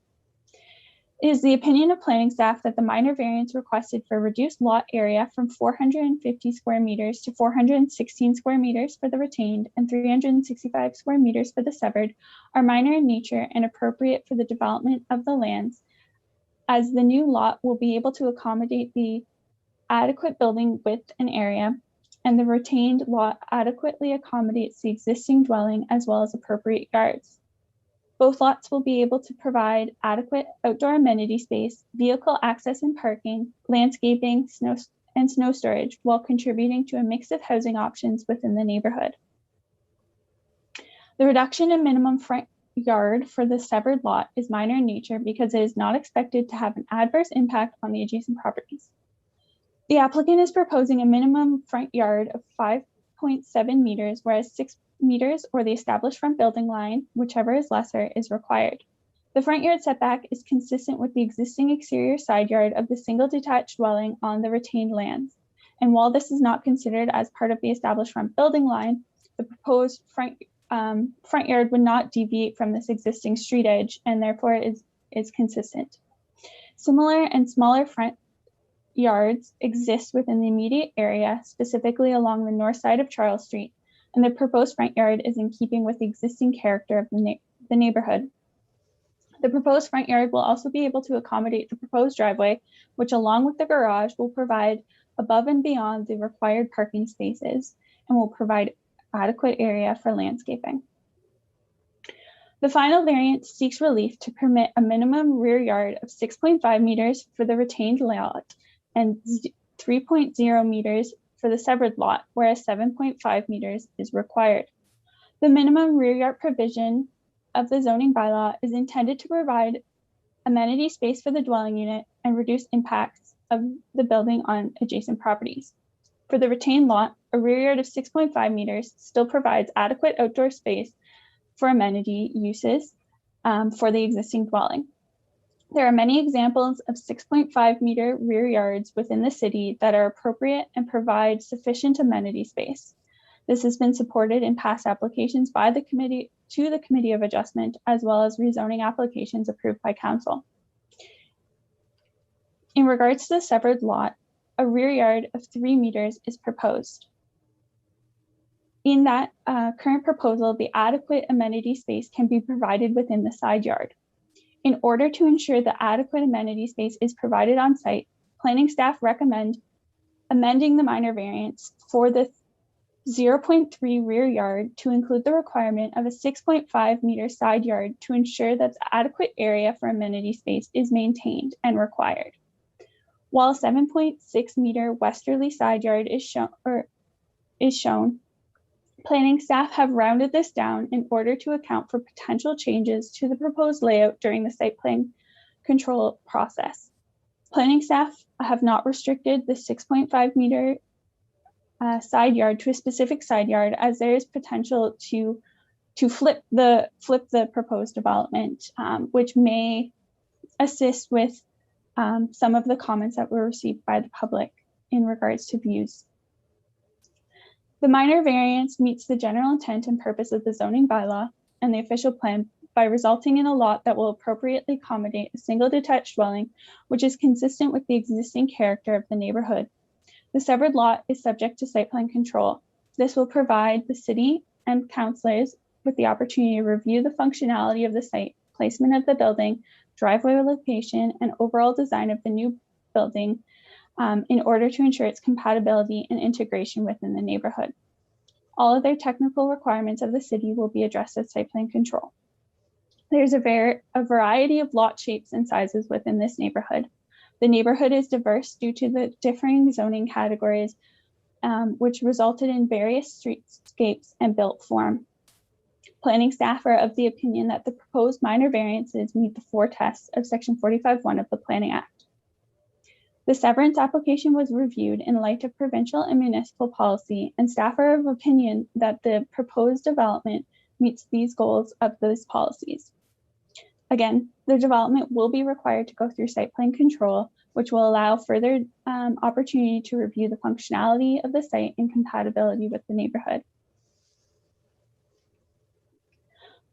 S6: It is the opinion of planning staff that the minor variance requested for reduced lot area from 450 square meters to 416 square meters for the retained and 365 square meters for the severed are minor in nature and appropriate for the development of the lands, as the new lot will be able to accommodate the adequate building width and area, and the retained lot adequately accommodates the existing dwelling as well as appropriate yards. Both lots will be able to provide adequate outdoor amenity space, vehicle access and parking, landscaping, snow storage, while contributing to a mix of housing options within the neighborhood. The reduction in minimum front yard for the severed lot is minor in nature because it is not expected to have an adverse impact on the adjacent properties. The applicant is proposing a minimum front yard of 5.7 meters, whereas 6 meters or the established front building line, whichever is lesser, is required. The front yard setback is consistent with the existing exterior side yard of the single detached dwelling on the retained lands. And while this is not considered as part of the established front building line, the proposed front yard would not deviate from this existing street edge, and therefore is consistent. Similar and smaller front yards exist within the immediate area, specifically along the north side of Charles Street, and the proposed front yard is in keeping with the existing character of the neighborhood. The proposed front yard will also be able to accommodate the proposed driveway, which along with the garage will provide above and beyond the required parking spaces and will provide adequate area for landscaping. The final variance seeks relief to permit a minimum rear yard of 6.5 meters for the retained lot and 3.0 meters for the severed lot, whereas 7.5 meters is required. The minimum rear yard provision of the zoning bylaw is intended to provide amenity space for the dwelling unit and reduce impacts of the building on adjacent properties. For the retained lot, a rear yard of 6.5 meters still provides adequate outdoor space for amenity uses for the existing dwelling. There are many examples of 6.5 meter rear yards within the city that are appropriate and provide sufficient amenity space. This has been supported in past applications by the committee to the Committee of Adjustment, as well as rezoning applications approved by council. In regards to the severed lot, a rear yard of 3 meters is proposed. In that current proposal, the adequate amenity space can be provided within the side yard. In order to ensure that adequate amenity space is provided on site, planning staff recommend amending the minor variance for the 0.3 rear yard to include the requirement of a 6.5 meter side yard to ensure that the adequate area for amenity space is maintained and required. While a 7.6 meter westerly side yard is shown, planning staff have rounded this down in order to account for potential changes to the proposed layout during the site plan control process. Planning staff have not restricted the 6.5 meter side yard to a specific side yard, as there is potential to flip the proposed development, which may assist with some of the comments that were received by the public in regards to views. The minor variance meets the general intent and purpose of the zoning bylaw and the official plan by resulting in a lot that will appropriately accommodate a single detached dwelling, which is consistent with the existing character of the neighborhood. The severed lot is subject to site plan control. This will provide the city and councilors with the opportunity to review the functionality of the site, placement of the building, driveway location, and overall design of the new building in order to ensure its compatibility and integration within the neighborhood. All other technical requirements of the city will be addressed at site plan control. There's a variety of lot shapes and sizes within this neighborhood. The neighborhood is diverse due to the differing zoning categories, which resulted in various streetscapes and built form. Planning staff are of the opinion that the proposed minor variances meet the 4 tests of Section 45(1) of the Planning Act. The severance application was reviewed in light of provincial and municipal policy, and staff are of opinion that the proposed development meets these goals of those policies. Again, the development will be required to go through site plan control, which will allow further opportunity to review the functionality of the site and compatibility with the neighborhood.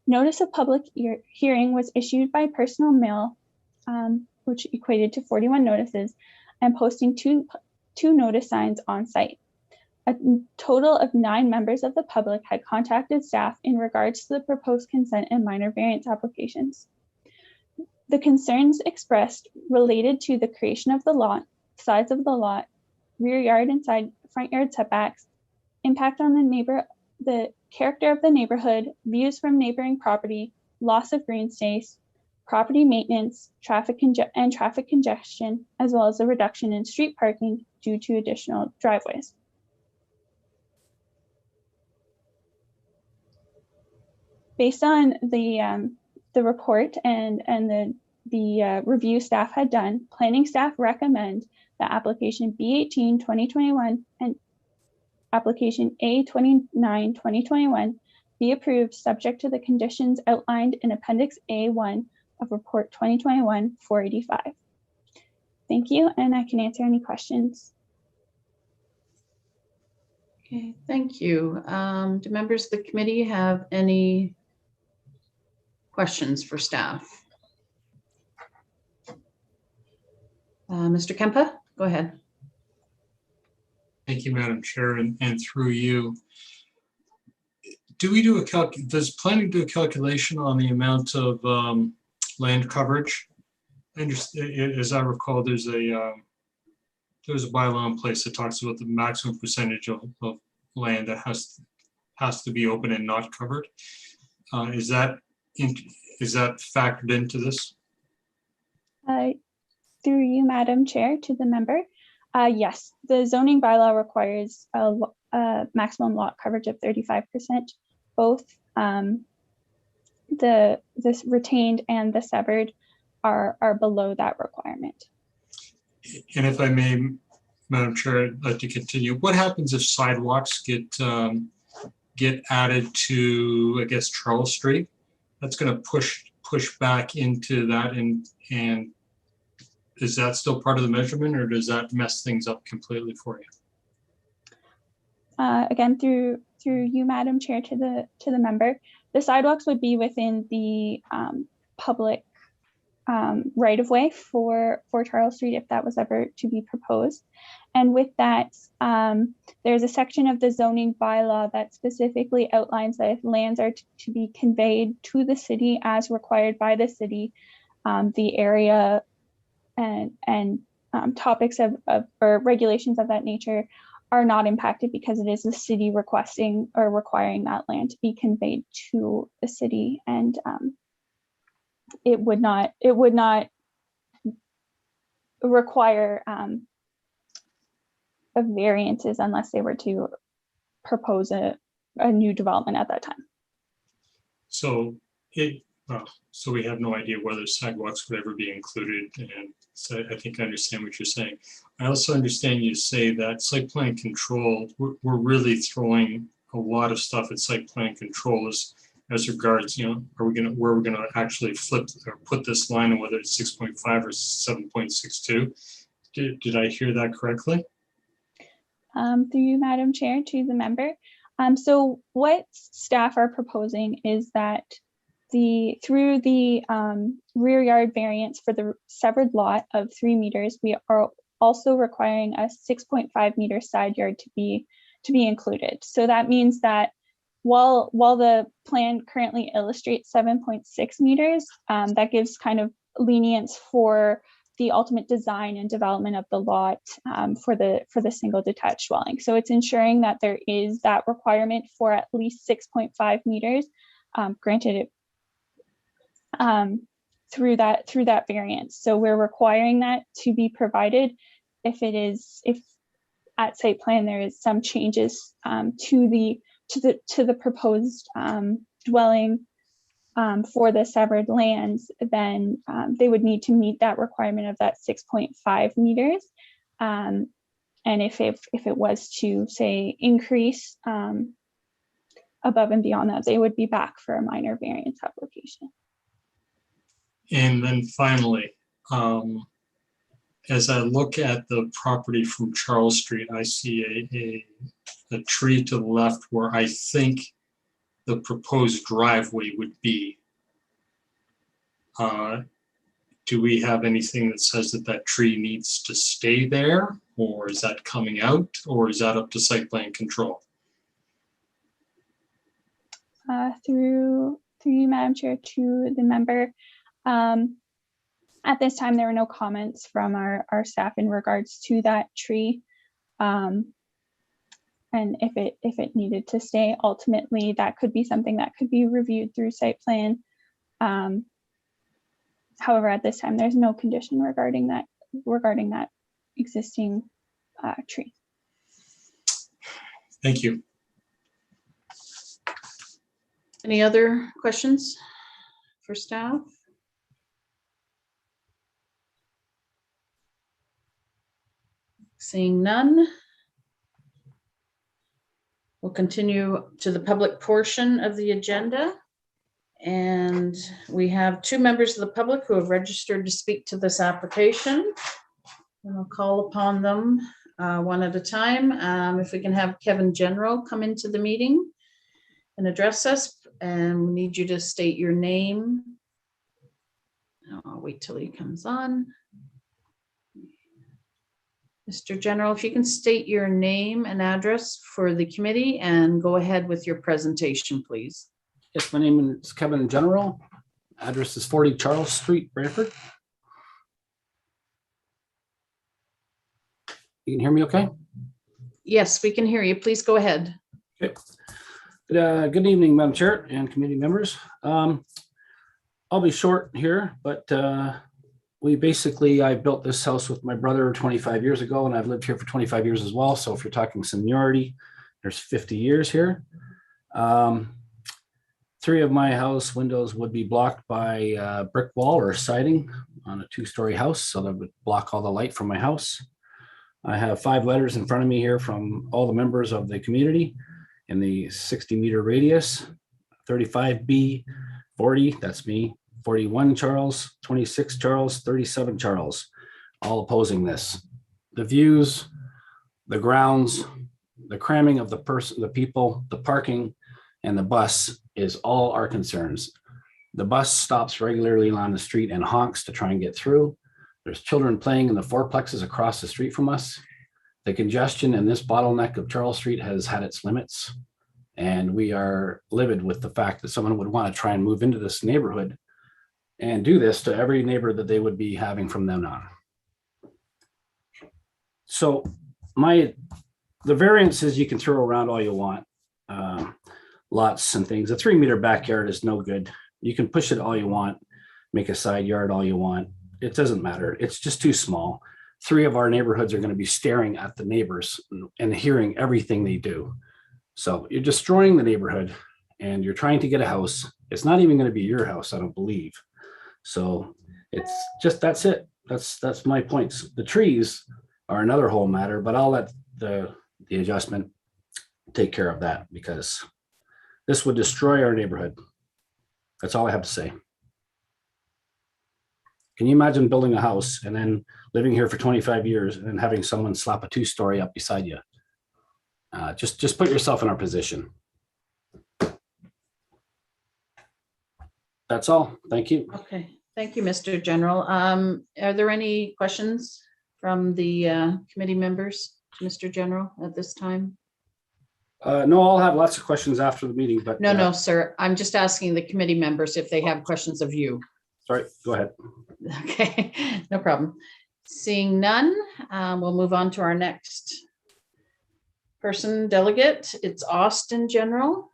S6: Notice of public hearing was issued by personal mail, which equated to 41 notices, and posting two notice signs on site. A total of 9 members of the public had contacted staff in regards to the proposed consent and minor variance applications. The concerns expressed related to the creation of the lot, size of the lot, rear yard and front yard setbacks, impact on the character of the neighborhood, views from neighboring property, loss of green space, property maintenance, traffic congestion, as well as a reduction in street parking due to additional driveways. Based on the report and the review staff had done, planning staff recommend that application B18 2021 and application A29 2021 be approved subject to the conditions outlined in Appendix A1 of Report 2021-485. Thank you, and I can answer any questions.
S2: Okay, thank you. Do members of the committee have any questions for staff? Mr. Kempa, go ahead.
S12: Thank you, Madam Chair, and through you. Does planning do a calculation on the amount of land coverage? I understand, as I recall, there's a bylaw in place that talks about the maximum percentage of land that has to be open and not covered. Is that factored into this?
S6: Through you, Madam Chair, to the member. Yes, the zoning bylaw requires a maximum lot coverage of 35%. Both this retained and the severed are below that requirement.
S12: And if I may, Madam Chair, I'd like to continue. What happens if sidewalks get added to, I guess, Charles Street? That's going to push back into that, and is that still part of the measurement, or does that mess things up completely for you?
S6: Again, through you, Madam Chair, to the member, the sidewalks would be within the public right of way for Charles Street if that was ever to be proposed. And with that, there's a section of the zoning bylaw that specifically outlines that if lands are to be conveyed to the city as required by the city, the area and topics of or regulations of that nature are not impacted because it is the city requesting or requiring that land to be conveyed to the city, and it would not require variances unless they were to propose a new development at that time.
S12: So so we have no idea whether sidewalks would ever be included, and so I think I understand what you're saying. I also understand you say that site plan control, we're really throwing a lot of stuff at site plan control as regards, where we're gonna actually flip or put this line, and whether it's 6.5 or 7.62. Did I hear that correctly?
S6: Through you, Madam Chair, to the member. So what staff are proposing is that through the rear yard variance for the severed lot of 3 meters, we are also requiring a 6.5 meter side yard to be included. So that means that while the plan currently illustrates 7.6 meters, that gives kind of lenience for the ultimate design and development of the lot for the single detached dwelling. So it's ensuring that there is that requirement for at least 6.5 meters. Granted, through that variance. So we're requiring that to be provided if at site plan there is some changes to the proposed dwelling for the severed lands, then they would need to meet that requirement of that 6.5 meters. And if it was to, say, increase above and beyond that, they would be back for a minor variance application.
S12: And then finally, as I look at the property from Charles Street, I see a tree to the left where I think the proposed driveway would be. Do we have anything that says that tree needs to stay there, or is that coming out, or is that up to site plan control?
S6: Through you, Madam Chair, to the member. At this time, there were no comments from our staff in regards to that tree. And if it needed to stay, ultimately, that could be something that could be reviewed through site plan However, at this time, there's no condition regarding that existing tree.
S12: Thank you.
S2: Any other questions for staff? Seeing none. We'll continue to the public portion of the agenda. And we have 2 members of the public who have registered to speak to this application. And I'll call upon them one at a time. If we can have Kevin General come into the meeting and address us, and we need you to state your name. I'll wait till he comes on. Mr. General, if you can state your name and address for the committee and go ahead with your presentation, please.
S13: Yes, my name is Kevin General. Address is 40 Charles Street, Brantford. You can hear me okay?
S2: Yes, we can hear you. Please go ahead.
S13: Okay. Good evening, Madam Chair and committee members. I'll be short here, but I built this house with my brother 25 years ago, and I've lived here for 25 years as well. So if you're talking seniority, there's 50 years here. 3 of my house windows would be blocked by brick wall or siding on a 2-story house, so that would block all the light from my house. I have 5 letters in front of me here from all the members of the community in the 60-meter radius, 35B, 40, that's me, 41 Charles, 26 Charles, 37 Charles, all opposing this. The views, the grounds, the cramming of the people, the parking, and the bus is all our concerns. The bus stops regularly on the street and honks to try and get through. There's children playing in the fourplexes across the street from us. The congestion in this bottleneck of Charles Street has had its limits. And we are livid with the fact that someone would want to try and move into this neighborhood and do this to every neighbor that they would be having from then on. So the variances you can throw around all you want, lots and things. A 3-meter backyard is no good. You can push it all you want, make a side yard all you want. It doesn't matter. It's just too small. 3 of our neighborhoods are going to be staring at the neighbors and hearing everything they do. So you're destroying the neighborhood and you're trying to get a house. It's not even going to be your house, I don't believe. So it's just, that's it. That's my points. The trees are another whole matter, but I'll let the adjustment take care of that because this would destroy our neighborhood. That's all I have to say. Can you imagine building a house and then living here for 25 years and having someone slap a 2-story up beside you? Just put yourself in our position. That's all. Thank you.
S2: Okay, thank you, Mr. General. Are there any questions from the committee members to Mr. General at this time?
S13: No, I'll have lots of questions after the meeting, but
S2: No, sir. I'm just asking the committee members if they have questions of you.
S13: Sorry, go ahead.
S2: Okay, no problem. Seeing none, we'll move on to our next person delegate. It's Austin General.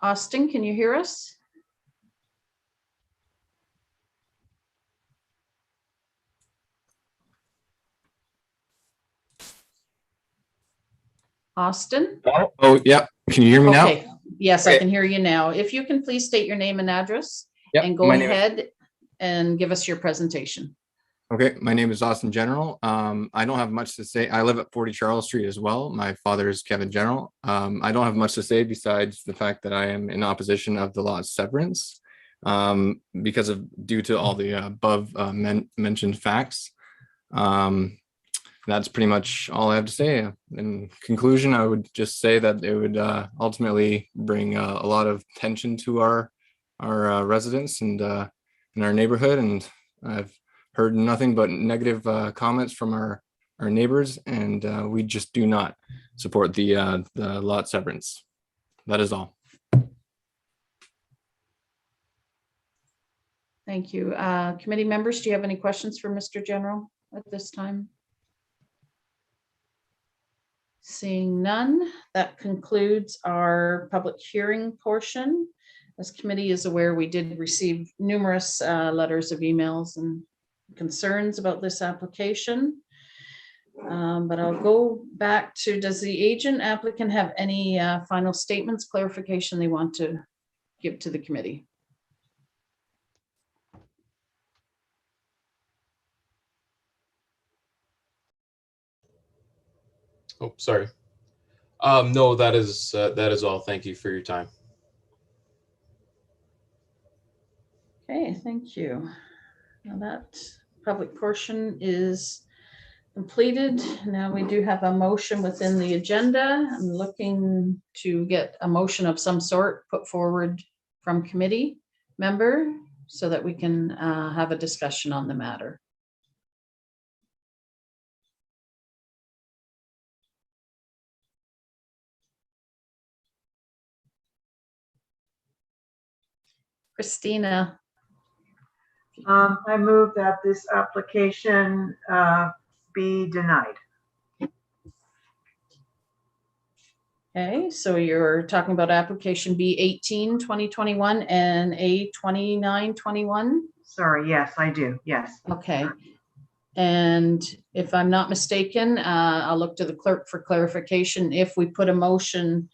S2: Austin, can you hear us? Austin?
S14: Oh, yeah. Can you hear me now?
S2: Okay. Yes,
S14: Okay.
S2: I can hear you now. If you can please state your name and address
S14: Yep,
S2: and go
S14: my name is-
S2: ahead and give us your presentation.
S14: Okay, my name is Austin General. I don't have much to say. I live at 40 Charles Street as well. My father is Kevin General. I don't have much to say besides the fact that I am in opposition of the lot severance due to all the above mentioned facts. That's pretty much all I have to say. In conclusion, I would just say that it would ultimately bring a lot of tension to our residents and in our neighborhood. And I've heard nothing but negative comments from our neighbors, and we just do not support the lot severance. That is all.
S2: Thank you. Committee members, do you have any questions for Mr. General at this time? Seeing none, that concludes our public hearing portion. As committee is aware, we did receive numerous letters of emails and concerns about this application. But I'll go back to, does the agent applicant have any final statements, clarification they want to give to the committee?
S11: Oh, sorry. No, that is all. Thank you for your time.
S2: Okay, thank you. Now that public portion is completed. Now we do have a motion within the agenda. I'm looking to get a motion of some sort put forward from committee member so that we can have a discussion on the matter. Christina.
S10: I move that this application be denied.
S2: Okay, so you're talking about application B18 2021 and A29 21.
S10: Sorry, yes, I do. Yes.
S2: Okay. And if I'm not mistaken, I'll look to the clerk for clarification. If we put a motion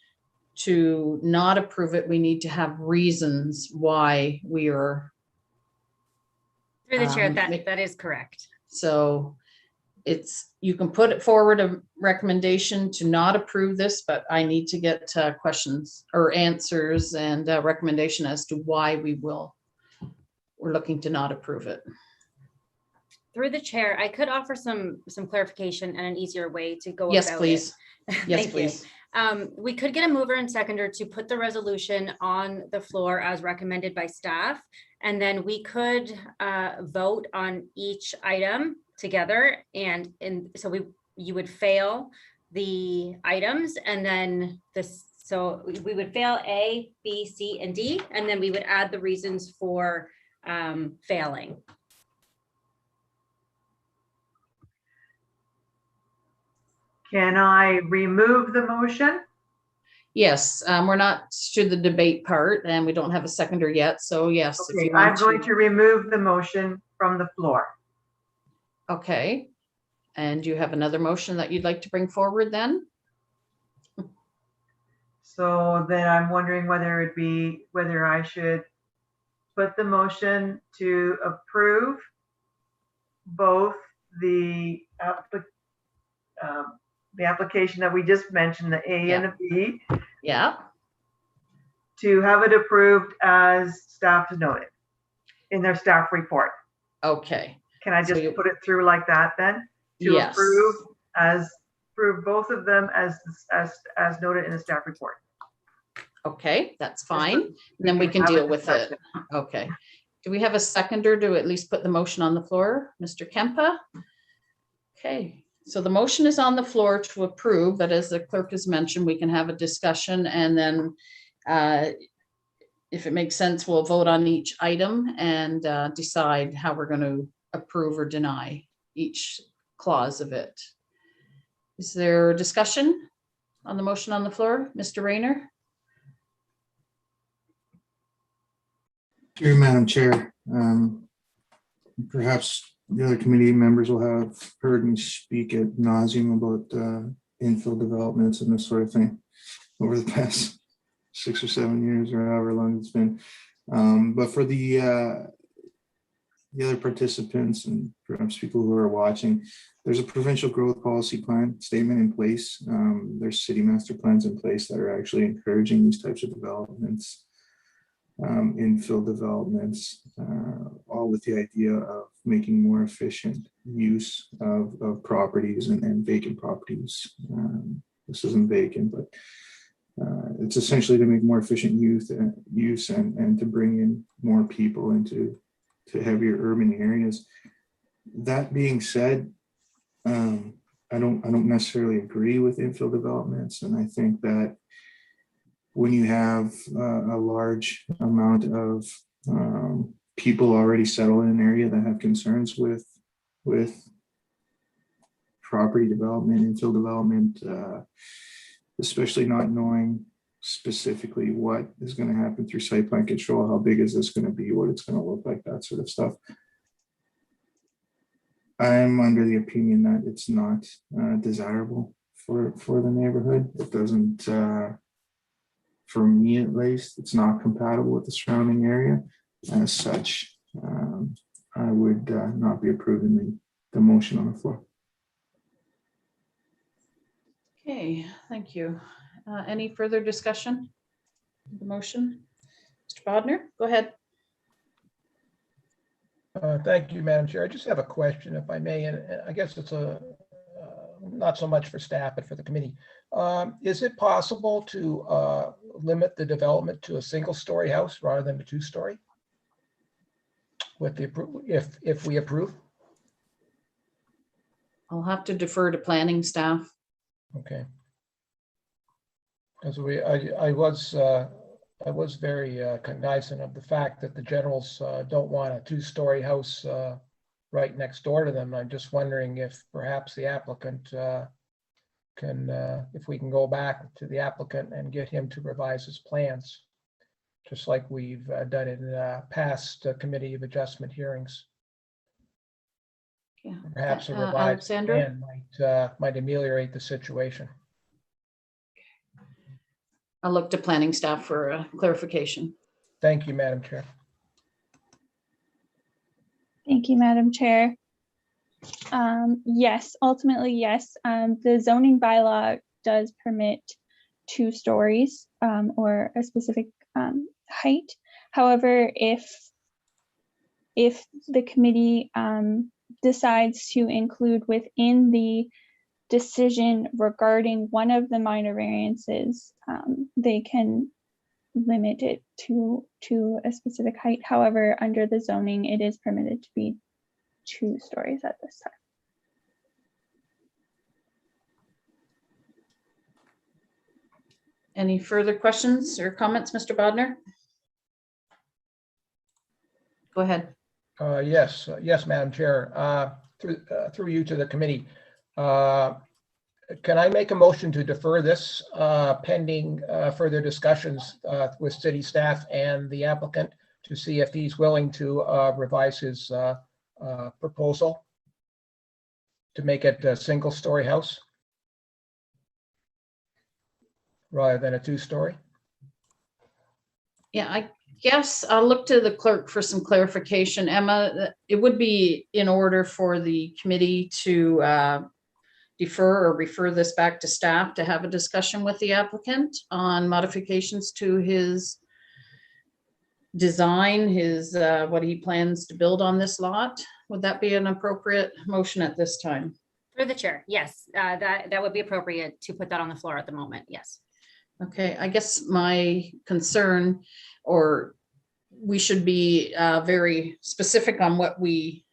S2: to not approve it, we need to have reasons why we are.
S1: Through the chair, that is correct.
S2: So it's, you can put it forward a recommendation to not approve this, but I need to get questions or answers and recommendation as to why we're looking to not approve it.
S1: Through the chair, I could offer some clarification and an easier way to go
S2: Yes,
S1: about
S2: please.
S1: it.
S2: Yes,
S1: Thank
S2: please.
S1: you. We could get a mover and seconder to put the resolution on the floor as recommended by staff, and then we could vote on each item together. And so you would fail the items, and then so we would fail A, B, C, and D, and then we would add the reasons for failing.
S10: Can I remove the motion?
S2: Yes, we're not to the debate part and we don't have a seconder yet. So yes. If
S10: Okay,
S2: you want
S10: I'm going to remove the motion from the floor.
S2: Okay. And you have another motion that you'd like to bring forward then?
S10: So then I'm wondering whether I should put the motion to approve both the application that we just mentioned, the A and the B.
S2: Yeah.
S10: To have it approved as staff noted in their staff report.
S2: Okay.
S10: Can I just put it through like that then? To
S2: yes.
S10: approve both of them as noted in the staff report.
S2: Okay, that's fine. And then we can deal with it. Okay. Do we have a seconder to at least put the motion on the floor? Mr. Kempa? Okay, so the motion is on the floor to approve, but as the clerk has mentioned, we can have a discussion and then if it makes sense, we'll vote on each item and decide how we're going to approve or deny each clause of it. Is there discussion on the motion on the floor? Mr. Rayner?
S8: Dear Madam Chair, perhaps the other committee members will have heard me speak ad nauseum about infill developments and this sort of thing over the past 6 or 7 years or however long it's been. But for the other participants and perhaps people who are watching, there's a provincial growth policy plan statement in place. There's city master plans in place that are actually encouraging these types of developments. Infill developments, all with the idea of making more efficient use of properties and vacant properties. This isn't vacant, but it's essentially to make more efficient use and to bring in more people into heavier urban areas. That being said, I don't necessarily agree with infill developments, and I think that when you have a large amount of people already settled in an area that have concerns with property development, infill development, especially not knowing specifically what is going to happen through site plan control, how big is this going to be, what it's going to look like, that sort of stuff. I'm under the opinion that it's not desirable for the neighborhood. It doesn't, for me at least, it's not compatible with the surrounding area. As such, I would not be approving the motion on the floor.
S2: Okay, thank you. Any further discussion? The motion? Mr. Bodnar, go ahead.
S9: Thank you, Madam Chair. I just have a question, if I may, and I guess it's not so much for staff, but for the committee. Is it possible to limit the development to a single-story house rather than a two-story? With the if we approve?
S2: I'll have to defer to planning staff.
S9: Okay. Because I was very cognizant of the fact that the generals don't want a two-story house right next door to them. I'm just wondering if perhaps the applicant if we can go back to the applicant and get him to revise his plans, just like we've done in past Committee of Adjustment hearings.
S2: Yeah.
S9: Perhaps a revised
S2: Alexander?
S9: plan might ameliorate the situation.
S2: I'll look to planning staff for clarification.
S9: Thank you, Madam Chair.
S6: Thank you, Madam Chair. Yes, ultimately, yes. The zoning bylaw does permit 2 stories or a specific height. However, if the committee decides to include within the decision regarding one of the minor variances, they can limit it to a specific height. However, under the zoning, it is permitted to be 2 stories at this time.
S2: Any further questions or comments, Mr. Bodnar? Go ahead.
S9: Yes, Madam Chair. Through you to the committee. Can I make a motion to defer this pending further discussions with city staff and the applicant to see if he's willing to revise his proposal to make it a single-story house rather than a 2-story?
S2: Yeah, I guess I'll look to the clerk for some clarification. Emma, it would be in order for the committee to defer or refer this back to staff to have a discussion with the applicant on modifications to his design, his what he plans to build on this lot. Would that be an appropriate motion at this time?
S1: Through the chair, yes, that would be appropriate to put that on the floor at the moment, yes.
S2: Okay, I guess my concern, or we should be very specific on what we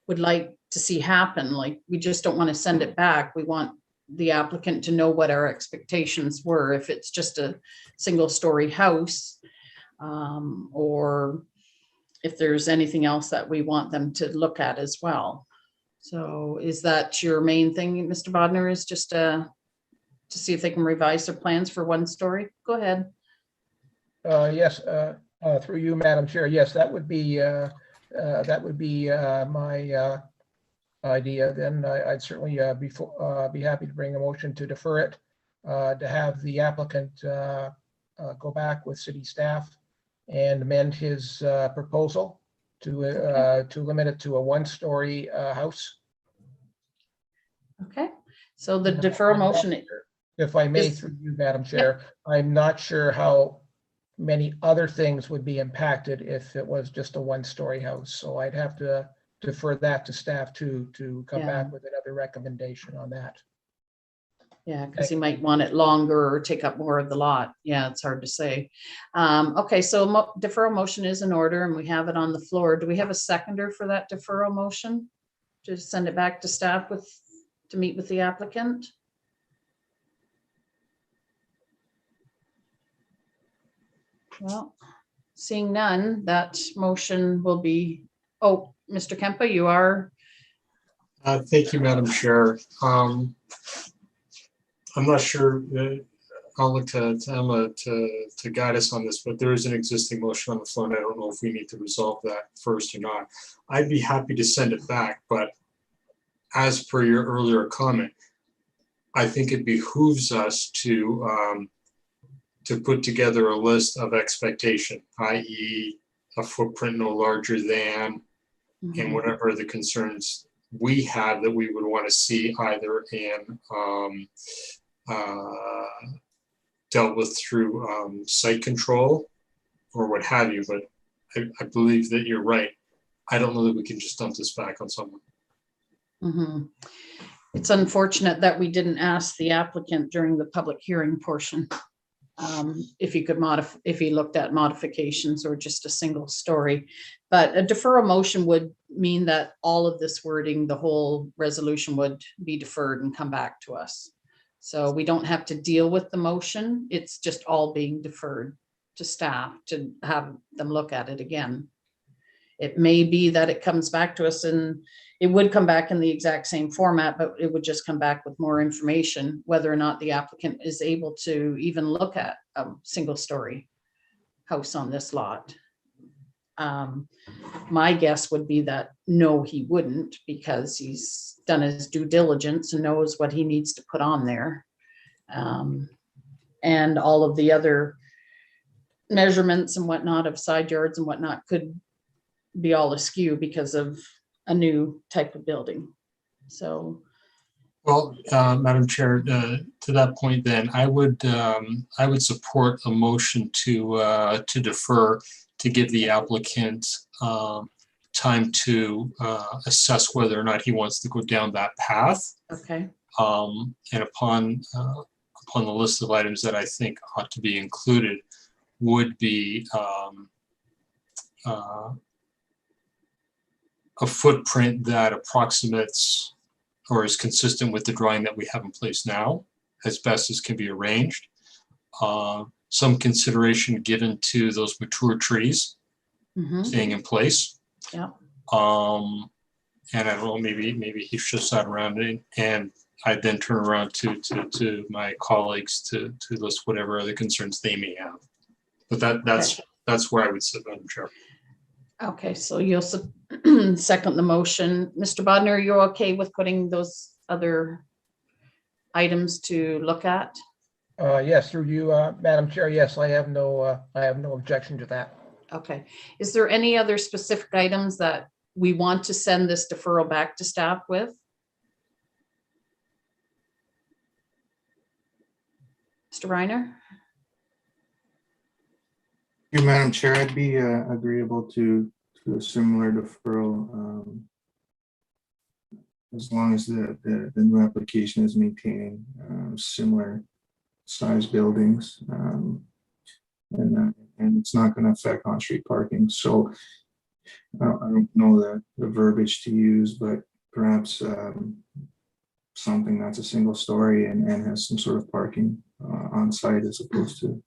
S2: would like to see happen. Like, we just don't want to send it back. We want the applicant to know what our expectations were, if it's just a single-story house, or if there's anything else that we want them to look at as well. So is that your main thing, Mr. Bodnar, is just to see if they can revise their plans for 1 story? Go ahead.
S9: Yes, through you, Madam Chair. Yes, that would be my idea. Then I'd certainly be happy to bring a motion to defer it, to have the applicant go back with city staff and amend his proposal to limit it to a 1-story house.
S2: Okay, so the deferral motion.
S9: If I may, through you, Madam Chair, I'm not sure how many other things would be impacted if it was just a 1-story house. So I'd have to defer that to staff to come back with another recommendation on that.
S2: Yeah, because he might want it longer or take up more of the lot. Yeah, it's hard to say. Okay, so deferral motion is in order and we have it on the floor. Do we have a seconder for that deferral motion? Just send it back to staff to meet with the applicant? Well, seeing none, that motion will be, oh, Mr. Kempa, you are
S12: Thank you, Madam Chair. I'm not sure, I'll look to Emma to guide us on this, but there is an existing motion on the floor, and I don't know if we need to resolve that first or not. I'd be happy to send it back, but as per your earlier comment, I think it behooves us to put together a list of expectation, i.e. a footprint no larger than, and whatever the concerns we have that we would want to see either in dealt with through site control or what have you, but I believe that you're right. I don't know that we can just dump this back on someone.
S2: It's unfortunate that we didn't ask the applicant during the public hearing portion if he could if he looked at modifications or just a single story. But a deferral motion would mean that all of this wording, the whole resolution would be deferred and come back to us. So we don't have to deal with the motion. It's just all being deferred to staff to have them look at it again. It may be that it comes back to us and it would come back in the exact same format, but it would just come back with more information, whether or not the applicant is able to even look at a single story house on this lot. My guess would be that no, he wouldn't, because he's done his due diligence and knows what he needs to put on there. And all of the other measurements and whatnot of side yards and whatnot could be all askew because of a new type of building. So,
S12: well, Madam Chair, to that point, then I would support a motion to defer to give the applicant time to assess whether or not he wants to go down that path.
S2: okay.
S12: And upon the list of items that I think ought to be included would be a footprint that approximates or is consistent with the drawing that we have in place now, as best as can be arranged. Some consideration given to those mature trees staying in place.
S2: Yeah.
S12: And I don't know, maybe he shifts that around, and I then turn around to my colleagues to list whatever other concerns they may have. But that's where I would sit, Madam Chair.
S2: Okay, so you'll second the motion. Mr. Bodnar, are you okay with putting those other items to look at?
S9: Yes, through you, Madam Chair. Yes, I have no objection to that.
S2: Okay. Is there any other specific items that we want to send this deferral back to staff with? Mr. Reiner?
S8: You, Madam Chair, I'd be agreeable to a similar deferral as long as the new application is maintaining similar size buildings and it's not going to affect on-street parking. So I don't know the verbiage to use, but perhaps something that's a single story and has some sort of parking on site as opposed to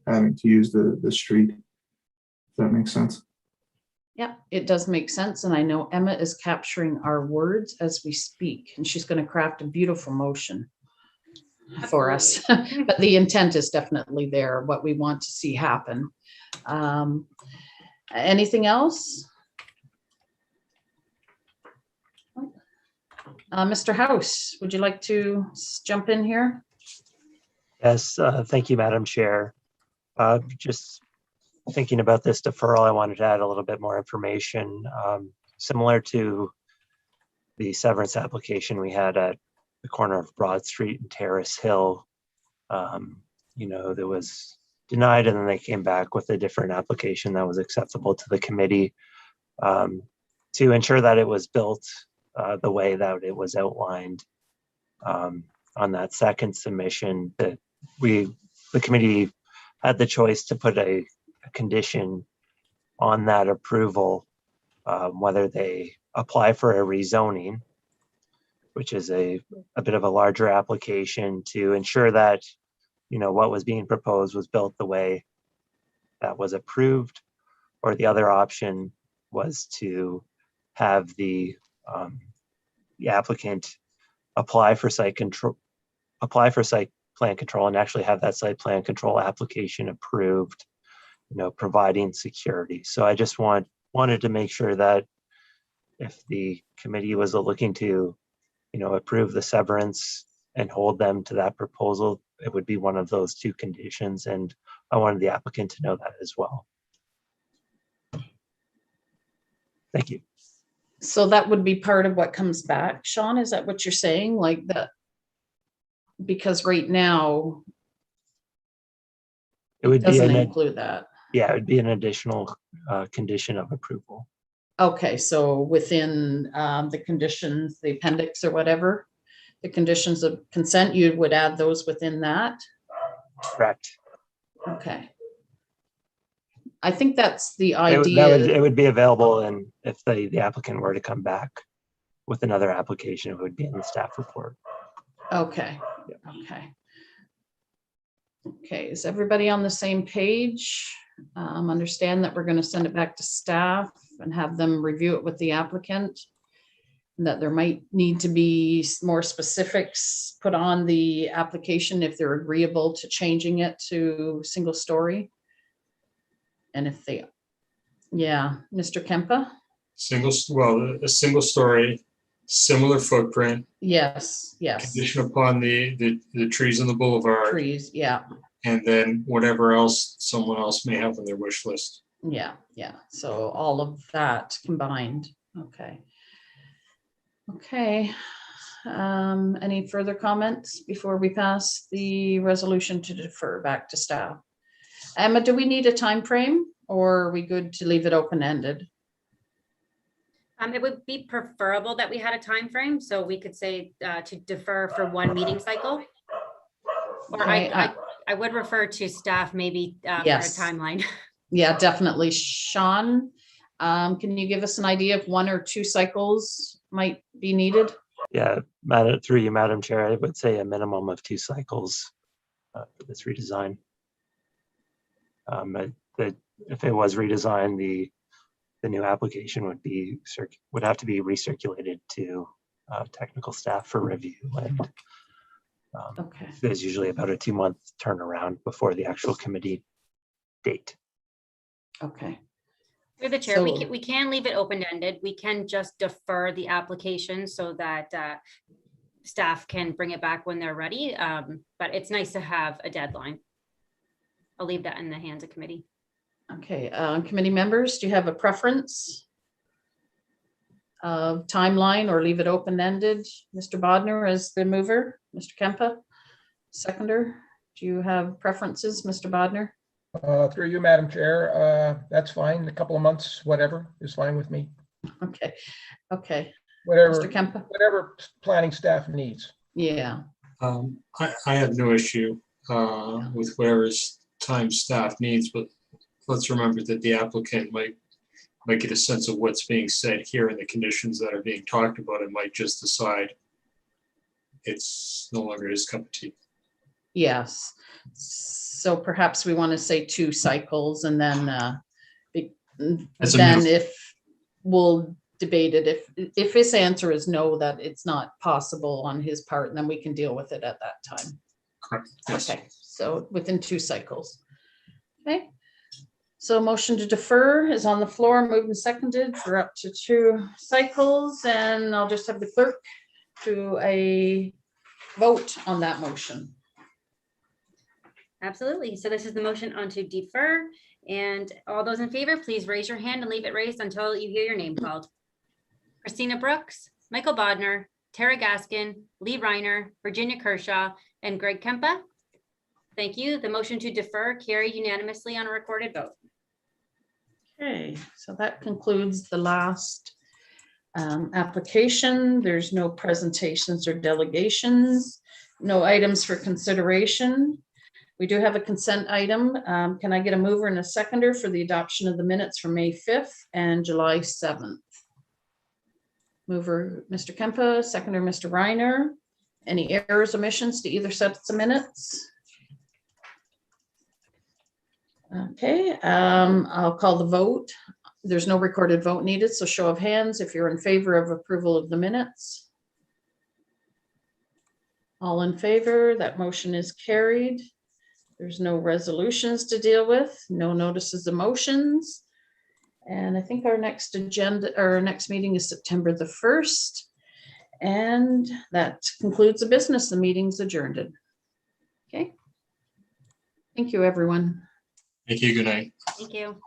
S8: having to use the street. If that makes sense.
S2: Yeah, it does make sense. And I know Emma is capturing our words as we speak, and she's going to craft a beautiful motion for us. But the intent is definitely there, what we want to see happen. Anything else? Mr. House, would you like to jump in here?
S3: Yes, thank you, Madam Chair. Just thinking about this deferral, I wanted to add a little bit more information. Similar to the severance application we had at the corner of Broad Street and Terrace Hill, that was denied, and then they came back with a different application that was acceptable to the committee to ensure that it was built the way that it was outlined on that second submission. That the committee had the choice to put a condition on that approval, whether they apply for a rezoning, which is a bit of a larger application, to ensure that what was being proposed was built the way that was approved, or the other option was to have the the applicant apply for site plan control and actually have that site plan control application approved, providing security. So I just wanted to make sure that if the committee was looking to, approve the severance and hold them to that proposal, it would be one of those two conditions. And I wanted the applicant to know that as well. Thank you.
S2: So that would be part of what comes back, Sean, is that what you're saying? Like that? Because right now,
S3: It would be
S2: doesn't include that.
S3: Yeah, it would be an additional condition of approval.
S2: Okay, so within the conditions, the appendix or whatever, the conditions of consent, you would add those within that?
S3: Correct.
S2: Okay. I think that's the
S3: It
S2: idea.
S3: would be available, and if the applicant were to come back with another application, it would be in the staff report.
S2: Okay, okay. Okay, is everybody on the same page? Understand that we're going to send it back to staff and have them review it with the applicant. And that there might need to be more specifics put on the application if they're agreeable to changing it to single story. And if they, yeah, Mr. Kempa?
S12: A single story, similar footprint,
S2: Yes, yes.
S12: condition upon the trees on the boulevard,
S2: Trees, yeah,
S12: and then whatever else someone else may have on their wish list.
S2: yeah, yeah. So all of that combined, okay. Okay, any further comments before we pass the resolution to defer back to staff? Emma, do we need a time frame, or are we good to leave it open-ended?
S1: It would be preferable that we had a time frame, so we could say to defer for one meeting cycle. Or
S2: Okay,
S1: I would refer to staff maybe for a
S2: Yes.
S1: timeline.
S2: Yeah, definitely. Sean, can you give us an idea of 1 or 2 cycles might be needed?
S3: Yeah, through you, Madam Chair, I would say a minimum of 2 cycles for this redesign. If it was redesigned, the new application would have to be recirculated to technical staff for review. And
S2: Okay.
S3: there's usually about a 2-month turnaround before the actual committee date.
S2: Okay.
S1: Through the chair,
S2: So-
S1: we can leave it open-ended. We can just defer the application so that staff can bring it back when they're ready. But it's nice to have a deadline. I'll leave that in the hands of committee.
S2: Okay, committee members, do you have a preference of timeline or leave it open-ended? Mr. Bodnar as the mover, Mr. Kempa, seconder. Do you have preferences, Mr. Bodnar?
S9: Through you, Madam Chair, that's fine. A couple of months, whatever, is fine with me.
S2: Okay, okay.
S9: Whatever,
S2: Mr. Kempa?
S9: whatever planning staff needs.
S2: Yeah,
S12: I have no issue with whatever's time staff needs, but let's remember that the applicant might get a sense of what's being said here and the conditions that are being talked about and might just decide it's no longer his cup of tea.
S2: yes. So perhaps we want to say 2 cycles and then
S12: As a
S2: then
S12: minimum.
S2: if we'll debate it, if his answer is no, that it's not possible on his part, then we can deal with it at that time.
S12: Correct. Yes.
S2: Okay, so within 2 cycles. Okay, so motion to defer is on the floor, moved and seconded for up to 2 cycles, and I'll just have the clerk do a vote on that motion.
S1: Absolutely. So this is the motion on to defer. And all those in favor, please raise your hand and leave it raised until you hear your name called. Christina Brooks, Michael Bodnar, Tara Gaskin, Lee Reiner, Virginia Kershaw, and Greg Kempa. Thank you. The motion to defer carried unanimously on a recorded vote.
S2: Okay, so that concludes the last application. There's no presentations or delegations, no items for consideration. We do have a consent item. Can I get a mover and a seconder for the adoption of the minutes from May 5th and July 7th? Mover, Mr. Kempa, seconder, Mr. Reiner. Any errors, omissions to either sets of minutes? Okay, I'll call the vote. There's no recorded vote needed, so show of hands if you're in favor of approval of the minutes. All in favor? That motion is carried. There's no resolutions to deal with, no notices of motions. And I think our next agenda, or our next meeting is September the 1st. And that concludes the business. The meeting's adjourned. Okay. Thank you, everyone.
S12: Thank you. Good night.
S1: Thank you.